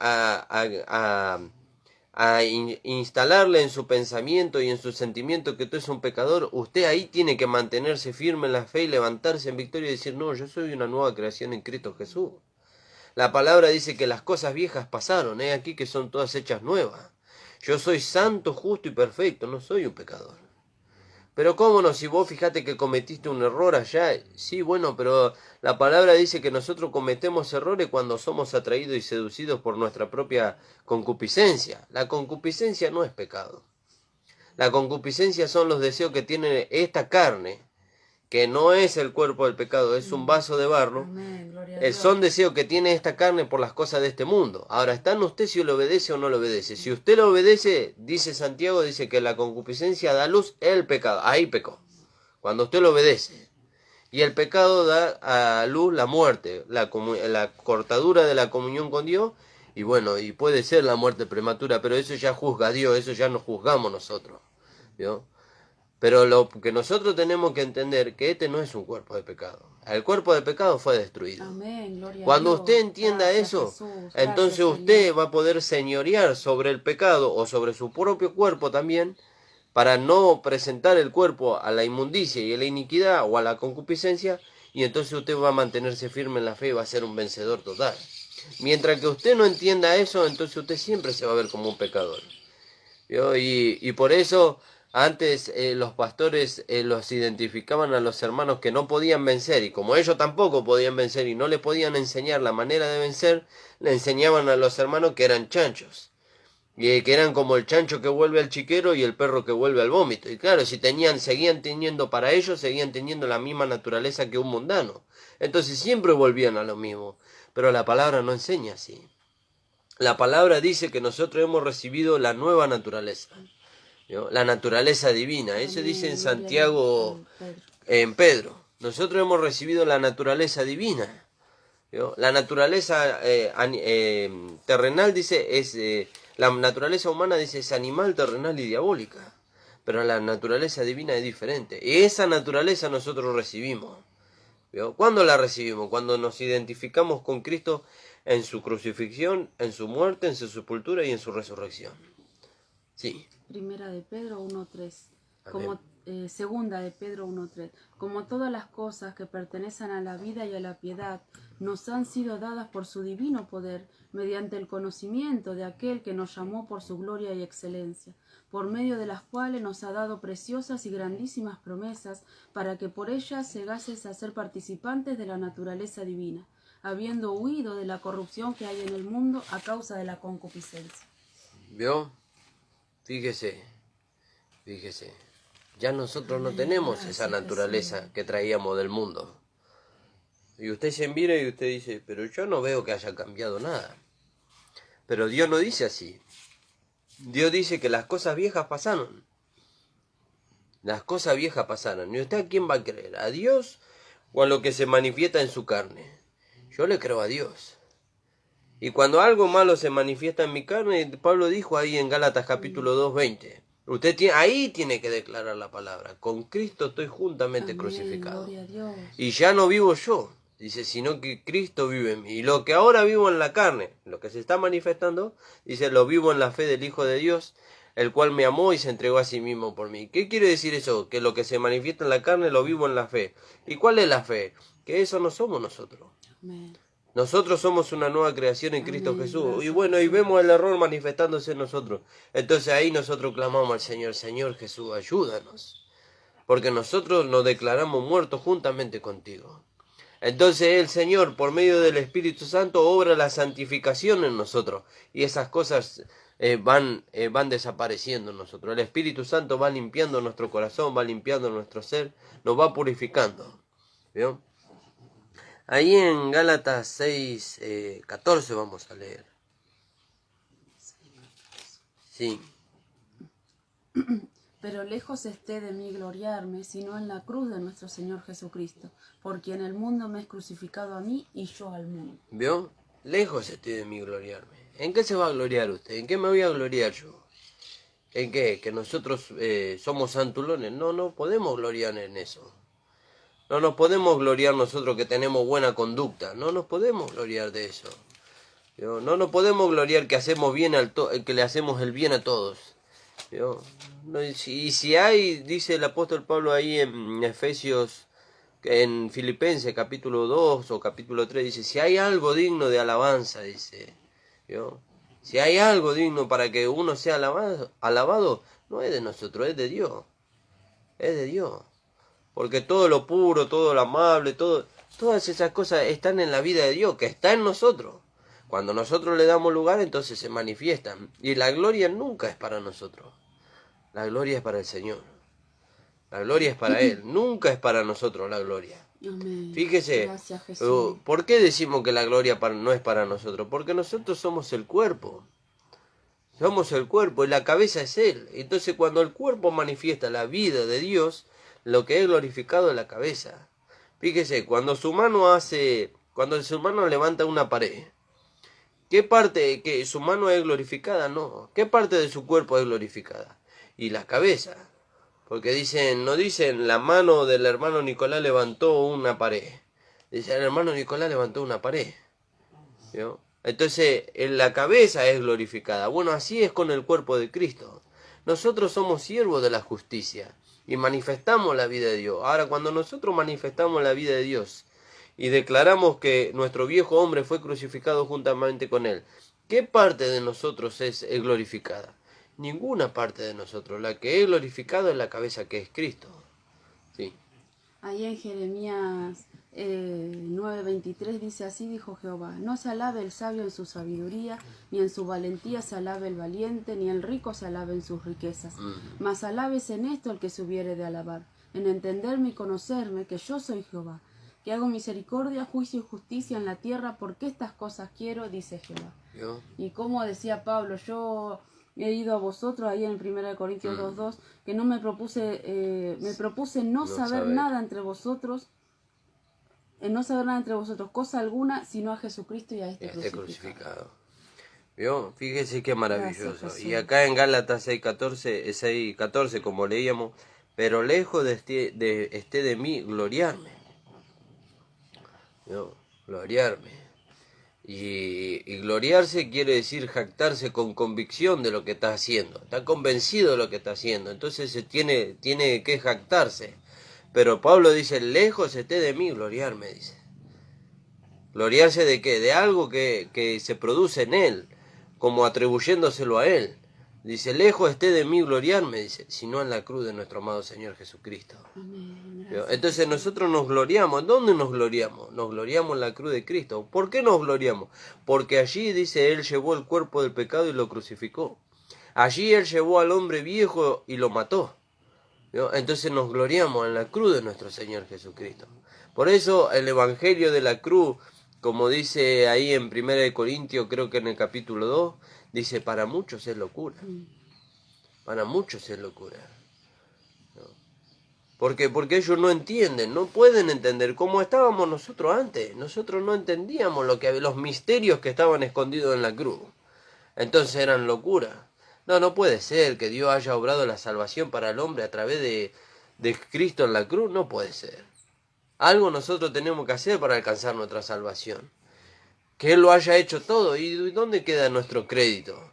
a instalarle en su pensamiento y en su sentimiento que usted es un pecador, usted ahí tiene que mantenerse firme en la fe y levantarse en victoria y decir, no, yo soy una nueva creación en Cristo Jesús. La palabra dice que las cosas viejas pasaron, aquí que son todas hechas nuevas. Yo soy santo, justo y perfecto, no soy un pecador. Pero cómo no, si vos fijate que cometiste un error allá, sí, bueno, pero la palabra dice que nosotros cometemos errores cuando somos atraídos y seducidos por nuestra propia concupiscencia. La concupiscencia no es pecado. La concupiscencia son los deseos que tiene esta carne, que no es el cuerpo del pecado, es un vaso de barro. Amén. Gloria a Dios. Son deseos que tiene esta carne por las cosas de este mundo. Ahora, está en usted si lo obedece o no lo obedece. Si usted lo obedece, dice Santiago, dice que la concupiscencia da luz el pecado. Ahí pecó. Cuando usted lo obedece. Y el pecado da a luz la muerte, la cortadura de la comunión con Dios. Y bueno, y puede ser la muerte prematura, pero eso ya juzga a Dios, eso ya nos juzgamos nosotros. ¿Vio? Pero lo que nosotros tenemos que entender que este no es un cuerpo de pecado. El cuerpo de pecado fue destruido. Amén. Gloria a Cuando Dios. usted entienda Gracias, eso, Jesús. entonces Gracias, usted Señor. va a poder señorear sobre el pecado o sobre su propio cuerpo también, para no presentar el cuerpo a la inmundicia y a la iniquidad o a la concupiscencia, y entonces usted va a mantenerse firme en la fe y va a ser un vencedor total. Mientras que usted no entienda eso, entonces usted siempre se va a ver como un pecador. ¿Vio? Y por eso antes los pastores los identificaban a los hermanos que no podían vencer, y como ellos tampoco podían vencer y no le podían enseñar la manera de vencer, le enseñaban a los hermanos que eran chanchos, y que eran como el chancho que vuelve al chiquero y el perro que vuelve al vómito. Y claro, si seguían teniendo para ellos, seguían teniendo la misma naturaleza que un mundano. Entonces siempre volvían a lo mismo. Pero la palabra no enseña así. La palabra dice que nosotros hemos recibido la nueva naturaleza, ¿no? La naturaleza divina. Eso dice en Santiago, en Pedro. Nosotros hemos recibido la naturaleza divina, ¿no? La naturaleza terrenal dice la naturaleza humana dice es animal, terrenal y diabólica. Pero la naturaleza divina es diferente. Y esa naturaleza nosotros recibimos. ¿Vio? ¿Cuándo la recibimos? Cuando nos identificamos con Cristo en su crucifixión, en su muerte, en su sepultura y en su resurrección. Sí. Primera de Pedro 1:3. Segunda de Pedro 1:3. Como todas las cosas que pertenecen a la vida y a la piedad nos han sido dadas por su divino poder, mediante el conocimiento de aquel que nos llamó por su gloria y excelencia, por medio de las cuales nos ha dado preciosas y grandísimas promesas, para que por ellas llegases a ser participantes de la naturaleza divina, habiendo huido de la corrupción que hay en el mundo a causa de la concupiscencia. ¿Vio? Fíjese. Ya nosotros no tenemos esa naturaleza que traíamos del mundo. Y usted se mira y usted dice, pero yo no veo que haya cambiado nada. Pero Dios no dice así. Dios dice que las cosas viejas pasaron. Las cosas viejas pasaron. ¿Y usted a quién va a creer? ¿A Dios o a lo que se manifiesta en su carne? Yo le creo a Dios. Y cuando algo malo se manifiesta en mi carne, Pablo dijo ahí en Gálatas capítulo 2:20, ahí tiene que declarar la palabra. Con Cristo estoy juntamente Amén, crucificado. gloria a Dios. Y ya no vivo yo, dice, sino que Cristo vive en mí. Y lo que ahora vivo en la carne, lo que se está manifestando, dice, lo vivo en la fe del Hijo de Dios, el cual me amó y se entregó a sí mismo por mí. ¿Qué quiere decir eso? Que lo que se manifiesta en la carne lo vivo en la fe. ¿Y cuál es la fe? Que eso no somos nosotros. Amén. Nosotros somos una nueva creación en Cristo Amén, Jesús. gracias, Y bueno, y Jesús. vemos el error manifestándose en nosotros. Entonces ahí nosotros clamamos al Señor, Señor Jesús, ayúdanos. porque nosotros nos declaramos muertos juntamente contigo. Entonces el Señor, por medio del Espíritu Santo, obra la santificación en nosotros, y esas cosas van desapareciendo en nosotros. El Espíritu Santo va limpiando nuestro corazón, va limpiando nuestro ser, nos va purificando. ¿Vio? Ahí en Gálatas 6, 14 vamos a leer. Sí. Pero lejos esté de mí gloriarme, sino en la cruz de nuestro Señor Jesucristo, por quien el mundo me es crucificado a mí y yo al mundo. ¿Vio? Lejos esté de mí gloriarme. ¿En qué se va a gloriar usted? ¿En qué me voy a gloriar yo? ¿En qué? ¿Que nosotros somos santulones? No, no podemos gloriar en eso. No nos podemos gloriar nosotros que tenemos buena conducta. No nos podemos gloriar de eso. ¿Vio? No nos podemos gloriar que hacemos bien que le hacemos el bien a todos. ¿Vio? No, y si hay, dice el apóstol Pablo ahí en Efesios, en Filipenses capítulo 2 o capítulo 3, dice, si hay algo digno de alabanza, dice, ¿vio? Si hay algo digno para que uno sea alabado, no es de nosotros, es de Dios. Es de Dios. Porque todo lo puro, todo lo amable, todas esas cosas están en la vida de Dios, que está en nosotros. Cuando nosotros le damos lugar, entonces se manifiestan. Y la gloria nunca es para nosotros. La gloria es para el Señor. La gloria es para Él. Nunca es para nosotros la gloria. Amén. Fíjese, Gracias, Jesús. ¿por qué decimos que la gloria no es para nosotros? Porque nosotros somos el cuerpo. Somos el cuerpo y la cabeza es Él. Entonces cuando el cuerpo manifiesta la vida de Dios, lo que es glorificado es la cabeza. Fíjese, cuando el ser humano levanta una pared, ¿qué parte que su mano es glorificada? No. ¿Qué parte de su cuerpo es glorificada? Y la cabeza. Porque no dicen la mano del hermano Nicolás levantó una pared. Dice el hermano Nicolás levantó una pared. ¿Vio? Entonces la cabeza es glorificada. Bueno, así es con el cuerpo de Cristo. Nosotros somos siervos de la justicia y manifestamos la vida de Dios. Ahora, cuando nosotros manifestamos la vida de Dios y declaramos que nuestro viejo hombre fue crucificado juntamente con él, ¿qué parte de nosotros es glorificada? Ninguna parte de nosotros. La que es glorificada es la cabeza, que es Cristo. Sí. Ahí en Jeremías 9:23 dice, así dijo Jehová, no se alabe el sabio en su sabiduría, ni en su valentía se alabe el valiente, ni el rico se alabe en sus riquezas. Mas alabes en esto el que se hubiere de alabar, en entenderme y conocerme, que yo soy Jehová, que hago misericordia, juicio y justicia en la tierra, porque estas cosas quiero, dice Jehová. ¿Yo? Y como decía Pablo, yo he ido a vosotros ahí en 1 Corintios 2:2, que no me propuse no saber nada entre vosotros, cosa alguna, sino a Jesucristo y a este crucificado. ¿Vio? Fíjese qué maravilloso. Gracias, y acá en Gálatas 6:14, como leíamos, pero lejos esté de mí gloriarme. ¿Vio? Gloriarme. Y gloriarse quiere decir jactarse con convicción de lo que está haciendo. Está convencido de lo que está haciendo. Entonces se tiene que jactarse. Pero Pablo dice, lejos esté de mí gloriarme, dice. ¿Gloriarse de qué? De algo que se produce en él, como atribuyéndoselo a él. Dice, lejos esté de mí gloriarme, dice, sino en la cruz de nuestro amado Señor Jesucristo. Amén. Entonces nosotros nos gloriamos. ¿Dónde nos gloriamos? Nos gloriamos en la cruz de Cristo. ¿Por qué nos gloriamos? Porque allí, dice, Él llevó el cuerpo del pecado y lo crucificó. Allí Él llevó al hombre viejo y lo mató. Entonces nos gloriamos en la cruz de nuestro Señor Jesucristo. Por eso el Evangelio de la cruz, como dice ahí en 1 Corintios, creo que en el capítulo 2, dice, para muchos es locura. Para muchos es locura. Porque ellos no entienden, no pueden entender cómo estábamos nosotros antes. Nosotros no entendíamos los misterios que estaban escondidos en la cruz. Entonces eran locura. No puede ser que Dios haya obrado la salvación para el hombre a través de Cristo en la cruz. No puede ser. Algo nosotros tenemos que hacer para alcanzar nuestra salvación. Que Él lo haya hecho todo. ¿Y dónde queda nuestro crédito?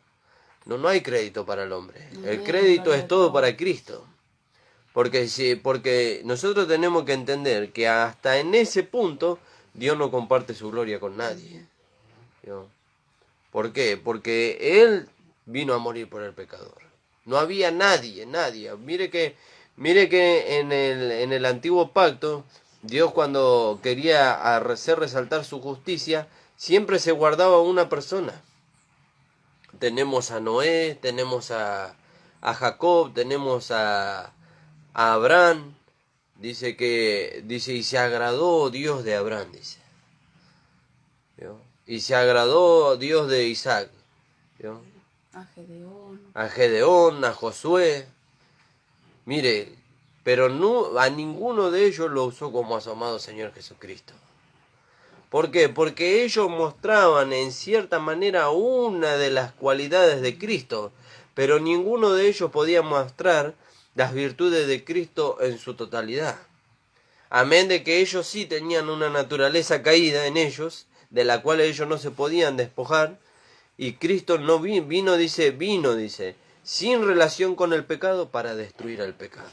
No hay crédito para el hombre. El crédito es todo para Cristo. Porque nosotros tenemos que entender que hasta en ese punto Dios no comparte su gloria con nadie. ¿No? ¿Por qué? Porque Él vino a morir por el pecador. No había nadie. Mire que Mire que en el antiguo pacto, Dios cuando quería hacer resaltar su justicia, siempre se guardaba una persona. Tenemos a Noé, tenemos a Jacob, tenemos a Abraham. Dice, y se agradó Dios de Abraham, dice. ¿Vio? Y se agradó Dios de Isaac. ¿Vio? A Gedeón, a Josué. Mire, pero no, a ninguno de ellos lo usó como a su amado Señor Jesucristo. ¿Por qué? Porque ellos mostraban en cierta manera una de las cualidades de Cristo, pero ninguno de ellos podía mostrar las virtudes de Cristo en su totalidad. Amén de que ellos sí tenían una naturaleza caída en ellos, de la cual ellos no se podían despojar, y Cristo no vino, dice, sin relación con el pecado para destruir al pecado.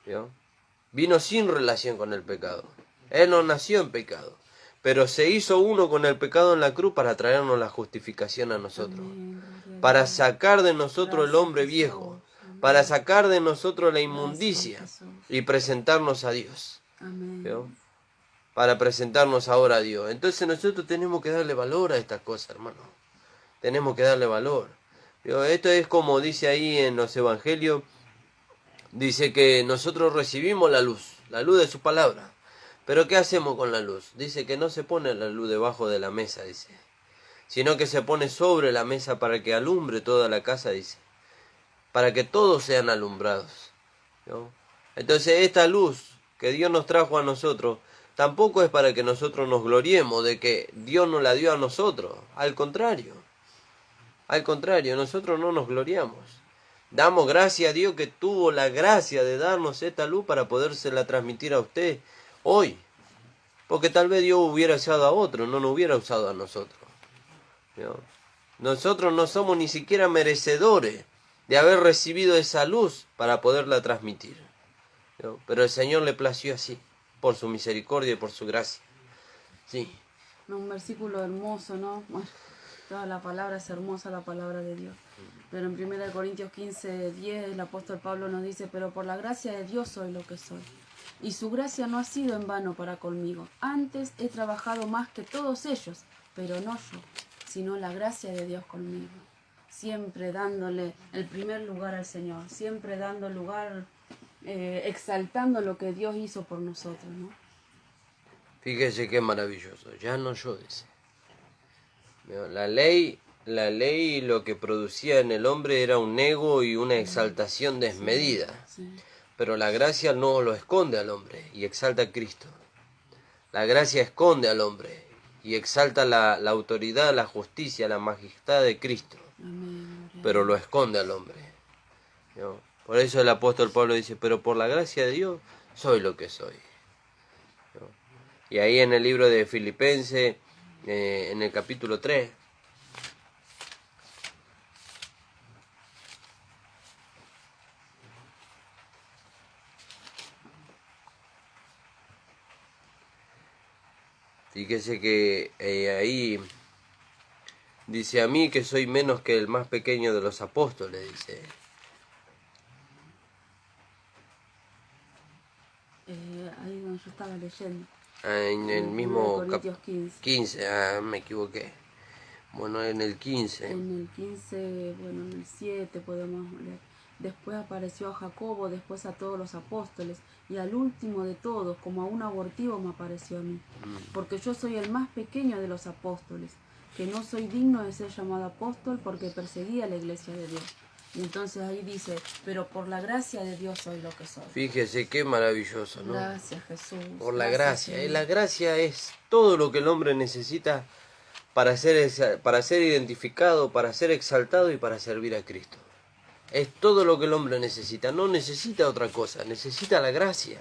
¿Vio? Vino sin relación con el pecado. Él no nació en pecado, pero se hizo uno con el pecado en la cruz para traernos la justificación a nosotros, para sacar de nosotros el hombre viejo, para sacar de nosotros la inmundicia y presentarnos a Dios. ¿Vio? Para presentarnos ahora a Dios. Entonces nosotros tenemos que darle valor a estas cosas, hermano. Tenemos que darle valor. ¿Vio? Esto es como dice ahí en los evangelios, dice que nosotros recibimos la luz de su palabra. Pero ¿qué hacemos con la luz? Dice que no se pone la luz debajo de la mesa, dice, sino que se pone sobre la mesa para que alumbre toda la casa, dice, para que todos sean alumbrados. ¿No? Entonces esta luz que Dios nos trajo a nosotros, tampoco es para que nosotros nos gloriemos de que Dios nos la dio a nosotros. Al contrario, nosotros no nos gloriamos. Damos gracias a Dios que tuvo la gracia de darnos esta luz para podérsela transmitir a usted hoy. Porque tal vez Dios hubiera usado a otro, no nos hubiera usado a nosotros. ¿No? Nosotros no somos ni siquiera merecedores de haber recibido esa luz para poderla transmitir. ¿No? Pero el Señor le plació así, por su misericordia y por su gracia. Sí. Un versículo hermoso, ¿no? Bueno, toda la palabra es hermosa, la palabra de Dios. Pero en 1 Corintios 15:10 el apóstol Pablo nos dice, pero por la gracia de Dios soy lo que soy. Y su gracia no ha sido en vano para conmigo. Antes he trabajado más que todos ellos, pero no yo, sino la gracia de Dios conmigo. Siempre dándole el primer lugar al Señor, siempre dando lugar, exaltando lo que Dios hizo por nosotros, ¿no? Fíjese qué maravilloso, ya no yo, dice. La ley lo que producía en el hombre era un ego y una exaltación desmedida. Sí. Pero la gracia no lo esconde al hombre y exalta a Cristo. La gracia esconde al hombre y exalta la autoridad, la justicia, la majestad de Cristo. Amén. Pero lo esconde al hombre. ¿No? Por eso el apóstol Pablo dice, pero por la gracia de Dios soy lo que soy. ¿No? Y ahí en el libro de Filipenses, en el capítulo 3, fíjese que ahí dice, a mí que soy menos que el más pequeño de los apóstoles, dice. Ahí donde yo estaba leyendo. En el mismo Corintios 15, me equivoqué. Bueno, en el 15. En el 15, bueno, en el 7 podemos leer. Después apareció a Jacobo, después a todos los apóstoles, y al último de todos, como a un abortivo, me apareció a mí. Porque yo soy el más pequeño de los apóstoles, que no soy digno de ser llamado apóstol porque perseguía la iglesia de Dios. Y entonces ahí dice, pero por la gracia de Dios soy lo que soy. Fíjese qué maravilloso, ¿no? Gracias, Jesús. Por la gracia. Y la gracia es todo lo que el hombre necesita para ser identificado, para ser exaltado y para servir a Cristo. Es todo lo que el hombre necesita. No necesita otra cosa, necesita la gracia.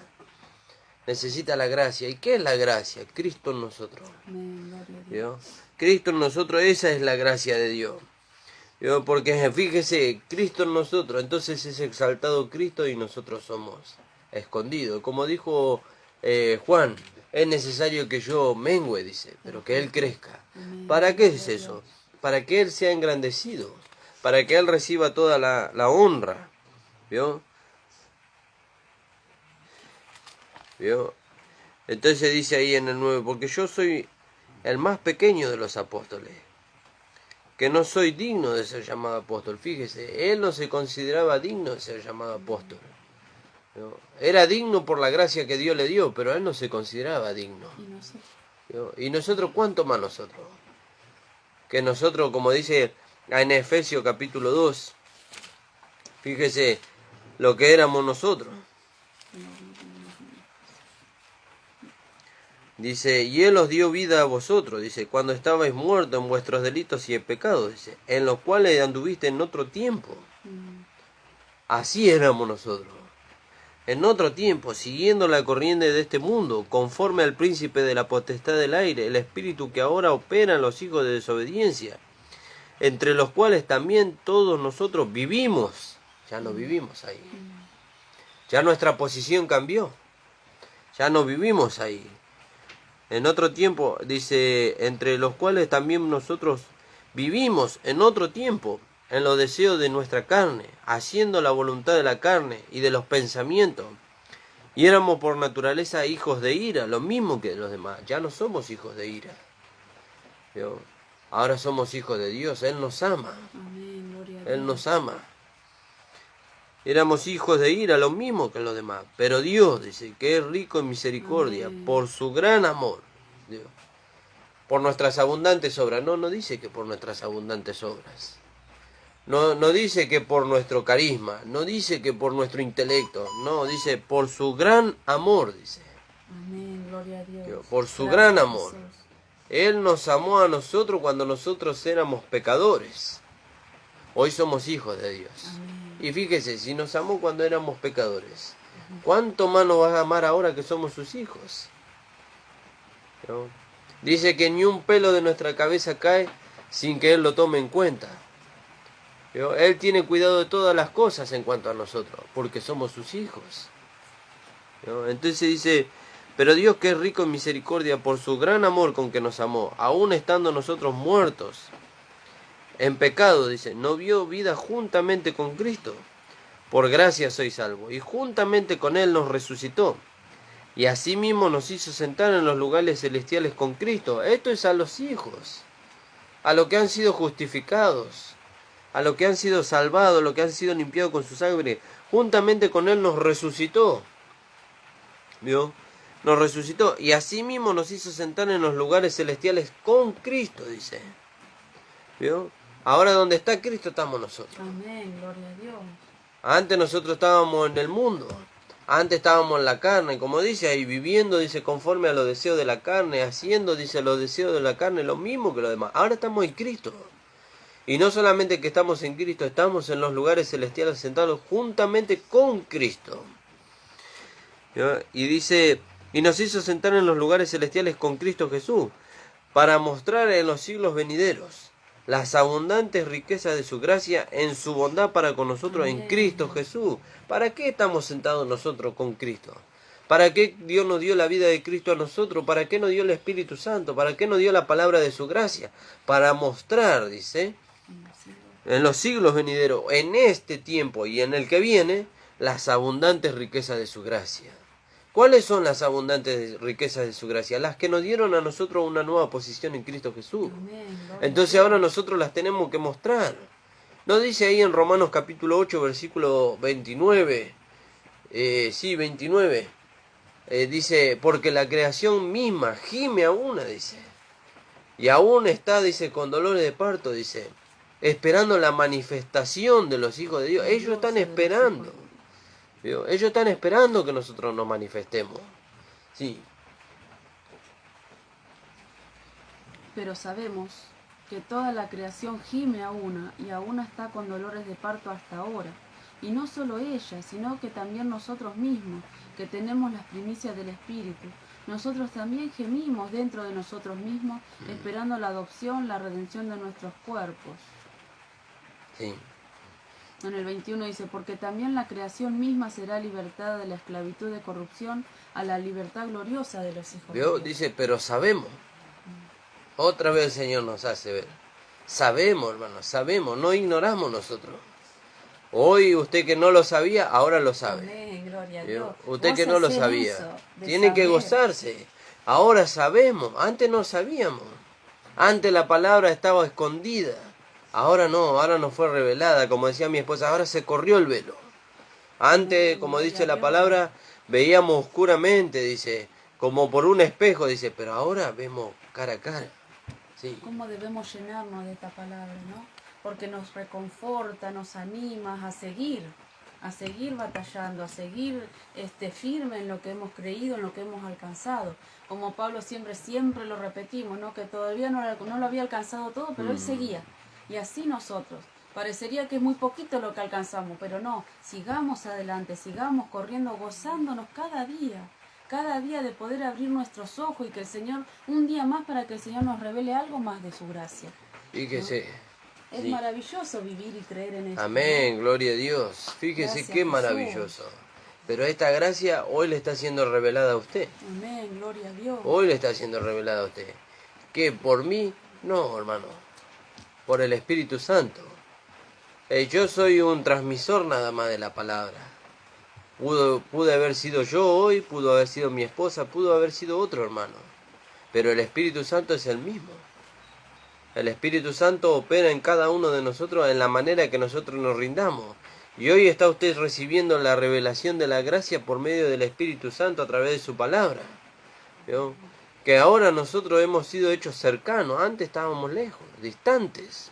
Necesita la gracia. ¿Y qué es la gracia? Cristo en nosotros. ¿Vio? Cristo en nosotros, esa es la gracia de Dios. ¿Vio? Porque fíjese, Cristo en nosotros, entonces es exaltado Cristo y nosotros somos escondidos. Como dijo Juan, es necesario que yo mengüe, dice, pero que Él crezca. ¿Para qué es eso? Para que Él sea engrandecido, para que Él reciba toda la honra. ¿Vio? ¿Vio? Entonces dice ahí en el 9, porque yo soy el más pequeño de los apóstoles, que no soy digno de ser llamado apóstol. Fíjese, él no se consideraba digno de ser llamado apóstol. ¿No? Era digno por la gracia que Dios le dio, pero él no se consideraba digno. ¿No? ¿Y nosotros cuánto más nosotros? Que nosotros, como dice en Efesios capítulo 2, fíjese lo que éramos nosotros. Dice, y Él os dio vida a vosotros, dice, cuando estabais muertos en vuestros delitos y en pecados, dice, en los cuales anduviste en otro tiempo. Así éramos nosotros. En otro tiempo, siguiendo la corriente de este mundo, conforme al príncipe de la potestad del aire, el espíritu que ahora opera en los hijos de desobediencia, entre los cuales también todos nosotros vivimos. Ya no vivimos ahí. Ya nuestra posición cambió. Ya no vivimos ahí. En otro tiempo, dice, entre los cuales también nosotros vivimos en otro tiempo, en los deseos de nuestra carne, haciendo la voluntad de la carne y de los pensamientos. Y éramos por naturaleza hijos de ira, lo mismo que los demás. Ya no somos hijos de ira. ¿Vio? Ahora somos hijos de Dios, Él nos ama. Amén, gloria a Él Dios. nos ama. Éramos hijos de ira, lo mismo que los demás. Pero Dios, dice, que es rico en misericordia, Amén. por su gran amor. Dios. Por nuestras abundantes obras. No dice que por nuestras abundantes obras. No dice que por nuestro carisma. No dice que por nuestro intelecto. No, dice por su gran amor, dice. Amén, gloria a Dios. Por su Gracias, gran amor. Jesús. Él nos amó a nosotros cuando nosotros éramos pecadores. Hoy somos hijos de Dios. Amén. Y fíjese, si nos amó cuando éramos pecadores, ¿cuánto más nos va a amar ahora que somos sus hijos? ¿No? Dice que ni un pelo de nuestra cabeza cae sin que Él lo tome en cuenta. ¿No? Él tiene cuidado de todas las cosas en cuanto a nosotros, porque somos sus hijos. ¿No? Entonces dice, pero Dios, que es rico en misericordia por su gran amor con que nos amó, aún estando nosotros muertos en pecado, dice, no vio vida juntamente con Cristo. Por gracia sois salvos. Y juntamente con Él nos resucitó. Y asimismo nos hizo sentar en los lugares celestiales con Cristo. Esto es a los hijos, a los que han sido justificados, a los que han sido salvados, a los que han sido limpiados con su sangre. Juntamente con Él nos resucitó. ¿Vio? Nos resucitó. Y asimismo nos hizo sentar en los lugares celestiales con Cristo, dice. ¿Vio? Ahora donde está Cristo estamos nosotros. Amén, gloria a Dios. Antes nosotros estábamos en el mundo. Antes estábamos en la carne, como dice ahí, viviendo, dice, conforme a los deseos de la carne, haciendo, dice, los deseos de la carne, lo mismo que los demás. Ahora estamos en Cristo. Y no solamente que estamos en Cristo, estamos en los lugares celestiales sentados juntamente con Cristo. ¿Ya? Y dice, y nos hizo sentar en los lugares celestiales con Cristo Jesús, para mostrar en los siglos venideros las abundantes riquezas de su gracia en su bondad para con nosotros en Cristo Jesús. ¿Para qué estamos sentados nosotros con Cristo? ¿Para qué Dios nos dio la vida de Cristo a nosotros? ¿Para qué nos dio el Espíritu Santo? ¿Para qué nos dio la palabra de su gracia? Para mostrar, dice, en los siglos venideros, en este tiempo y en el que viene, las abundantes riquezas de su gracia. ¿Cuáles son las abundantes riquezas de su gracia? Las que nos dieron a nosotros una nueva posición en Cristo Jesús. Entonces ahora nosotros las tenemos que mostrar. ¿No dice ahí en Romanos capítulo 8, versículo 29? 29. Dice, porque la creación misma gime a una, dice. Y aún está, dice, con dolores de parto, dice, esperando la manifestación de los hijos de Dios. Ellos están esperando. Ellos están esperando que nosotros nos manifestemos. Sí. Pero sabemos que toda la creación gime a una y a una está con dolores de parto hasta ahora. Y no solo ella, sino que también nosotros mismos, que tenemos las primicias del Espíritu. Nosotros también gemimos dentro de nosotros mismos, esperando la adopción, la redención de nuestros cuerpos. Sí. En el 21 dice, porque también la creación misma será libertada de la esclavitud de corrupción a la libertad gloriosa de los hijos de Dios. Dice, pero sabemos. Otra vez el Señor nos hace ver. Sabemos, hermanos, sabemos, no ignoramos nosotros. Hoy usted que no lo sabía, ahora lo sabe. Amén, gloria a Dios. Usted que Goce no lo en sabía, eso, de tiene que saber. gozarse. Ahora sabemos, antes no sabíamos. Antes la palabra estaba escondida. Ahora no, ahora no fue revelada. Como decía mi esposa, ahora se corrió el velo. Antes, como Gloria dice a la Dios. palabra, veíamos oscuramente, dice, como por un espejo, dice, pero ahora vemos cara a cara. Sí. ¿Cómo debemos llenarnos de esta palabra, no? Porque nos reconforta, nos anima a seguir batallando, a seguir firme en lo que hemos creído, en lo que hemos alcanzado. Como Pablo siempre lo repetimos, ¿no? Que todavía no lo había alcanzado todo, pero él seguía. Y así nosotros. Parecería que es muy poquito lo que alcanzamos, pero no, sigamos adelante, sigamos corriendo, gozándonos cada día de poder abrir nuestros ojos y que el Señor, un día más para que el Señor nos revele algo más de su gracia. Fíjese. Es Sí. maravilloso vivir y creer en esto. Amén, ¿no? gloria a Dios. Fíjese Gracias, qué Jesús. maravilloso. Pero esta gracia hoy le está siendo revelada a usted. Amén, gloria a Dios. Hoy le está siendo revelada a usted. ¿Que por mí? No, hermano. Por el Espíritu Santo. Yo soy un transmisor nada más de la palabra. Pude haber sido yo hoy, pudo haber sido mi esposa, pudo haber sido otro hermano. Pero el Espíritu Santo es el mismo. El Espíritu Santo opera en cada uno de nosotros en la manera que nosotros nos rindamos. Y hoy está usted recibiendo la revelación de la gracia por medio del Espíritu Santo a través de su palabra. ¿Vio? Que ahora nosotros hemos sido hechos cercanos. Antes estábamos lejos, distantes.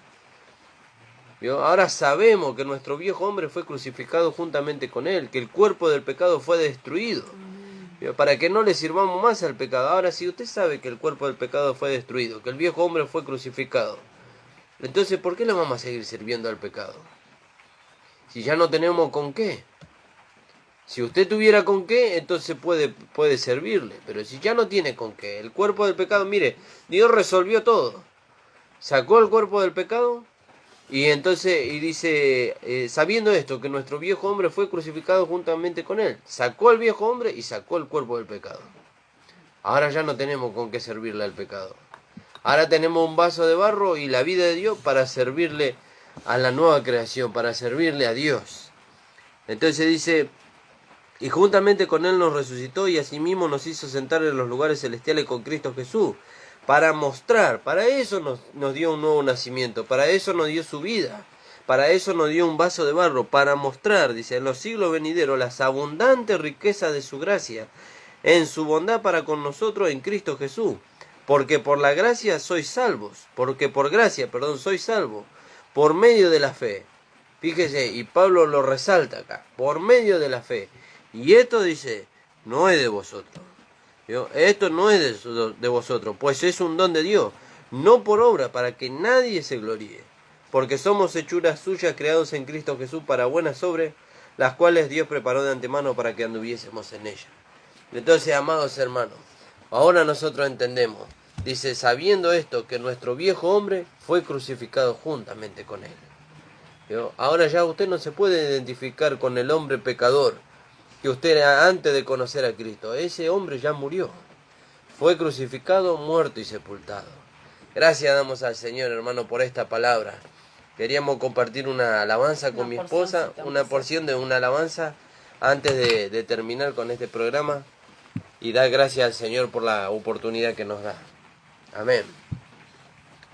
¿Vio? Ahora sabemos que nuestro viejo hombre fue crucificado juntamente con él, que el cuerpo del pecado fue destruido. ¿Vio? Para que no le sirvamos más al pecado. Ahora, si usted sabe que el cuerpo del pecado fue destruido, que el viejo hombre fue crucificado, entonces ¿por qué le vamos a seguir sirviendo al pecado? Si ya no tenemos con qué. Si usted tuviera con qué, entonces puede servirle. Pero si ya no tiene con qué, el cuerpo del pecado, mire, Dios resolvió todo. Sacó el cuerpo del pecado. Y entonces, y dice, sabiendo esto, que nuestro viejo hombre fue crucificado juntamente con él. Sacó al viejo hombre y sacó el cuerpo del pecado. Ahora ya no tenemos con qué servirle al pecado. Ahora tenemos un vaso de barro y la vida de Dios para servirle a la nueva creación, para servirle a Dios. Entonces dice, y juntamente con él nos resucitó y asimismo nos hizo sentar en los lugares celestiales con Cristo Jesús. Para mostrar, para eso nos dio un nuevo nacimiento, para eso nos dio su vida, para eso nos dio un vaso de barro, para mostrar, dice, en los siglos venideros las abundantes riquezas de su gracia, en su bondad para con nosotros en Cristo Jesús. Porque por la gracia sois salvos, sois salvos, por medio de la fe. Fíjese, y Pablo lo resalta acá, por medio de la fe. Y esto dice, no es de vosotros. ¿Vio? Esto no es de vosotros, pues es un don de Dios, no por obra, para que nadie se gloríe. Porque somos hechuras suyas creados en Cristo Jesús para buenas obras, las cuales Dios preparó de antemano para que anduviésemos en ellas. Entonces, amados hermanos, ahora nosotros entendemos, dice, sabiendo esto, que nuestro viejo hombre fue crucificado juntamente con él. ¿Vio? Ahora ya usted no se puede identificar con el hombre pecador que usted era antes de conocer a Cristo. Ese hombre ya murió. Fue crucificado, muerto y sepultado. Gracias damos al Señor, hermano, por esta palabra. Queríamos compartir una alabanza con mi esposa, una porción de una alabanza antes de terminar con este programa y dar gracias al Señor por la oportunidad que nos da. Amén.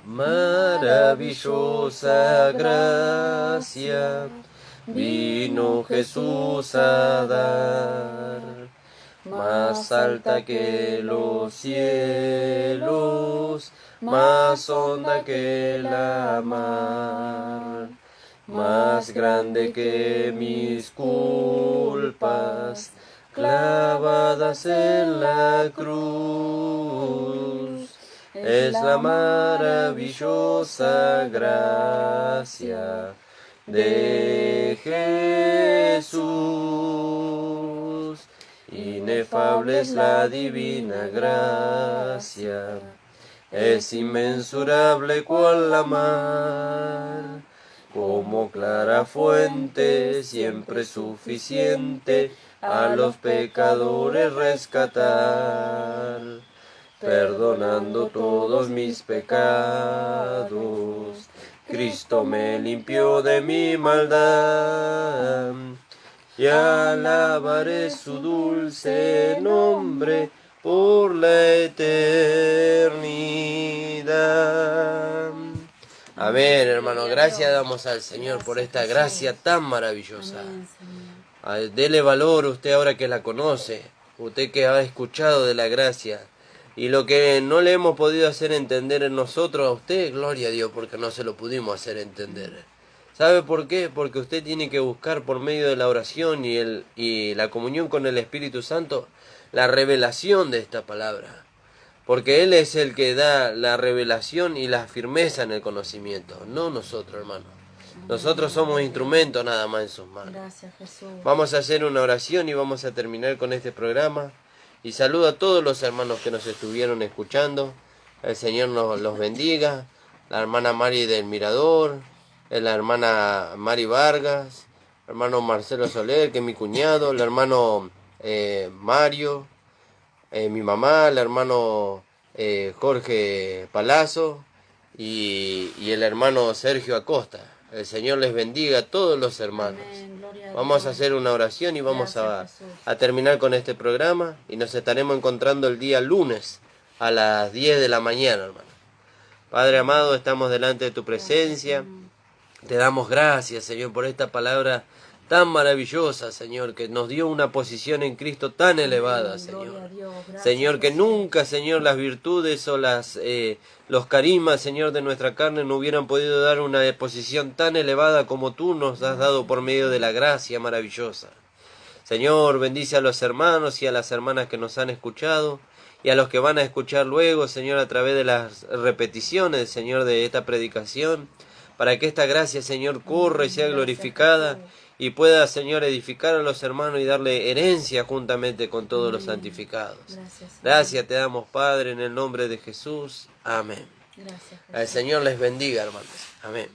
Maravillosa gracia vino Jesús a dar, más alta que los cielos, más honda que la mar, más grande que mis culpas, clavadas en la cruz. Es la maravillosa gracia de Jesús. Inefable es la divina gracia, es inmensurable cual la mar, como clara fuente siempre suficiente a los pecadores rescatar. Perdonando todos mis pecados, Cristo me limpió de mi maldad, y alabaré su dulce nombre por la eternidad. Amén, hermano. Gracias damos al Señor por esta gracia tan maravillosa. Dele valor usted ahora que la conoce, usted que ha escuchado de la gracia. Y lo que no le hemos podido hacer entender en nosotros a usted, gloria a Dios, porque no se lo pudimos hacer entender. ¿Sabe por qué? Porque usted tiene que buscar por medio de la oración y la comunión con el Espíritu Santo la revelación de esta palabra. Porque Él es el que da la revelación y la firmeza en el conocimiento, no nosotros, hermano. Nosotros somos instrumentos nada más en sus manos. Gracias, Jesús. Vamos a hacer una oración y vamos a terminar con este programa. Y saludo a todos los hermanos que nos estuvieron escuchando. El Señor los bendiga. La hermana Mari del Mirador, la hermana Mari Vargas, el hermano Marcelo Soler, que es mi cuñado, el hermano Mario, mi mamá, el hermano Jorge Palazzo y el hermano Sergio Acosta. El Señor les bendiga a todos los hermanos. Vamos a hacer una oración y vamos a terminar con este programa y nos estaremos encontrando el día lunes a las 10 de la mañana, hermano. Padre amado, estamos delante de tu presencia. Te damos gracias, Señor, por esta palabra tan maravillosa, Señor, que nos dio una posición en Cristo tan elevada, Señor. Señor, que nunca, Señor, las virtudes o los carismas, Señor, de nuestra carne no hubieran podido dar una posición tan elevada como tú nos has dado por medio de la gracia maravillosa. Señor, bendice a los hermanos y a las hermanas que nos han escuchado y a los que van a escuchar luego, Señor, a través de las repeticiones, Señor, de esta predicación, para que esta gracia, Señor, corra y sea glorificada y pueda, Señor, edificar a los hermanos y darle herencia juntamente con todos los santificados. Gracias te damos, Padre, en el nombre de Jesús. Amén. El Señor les bendiga, hermanos. Amén.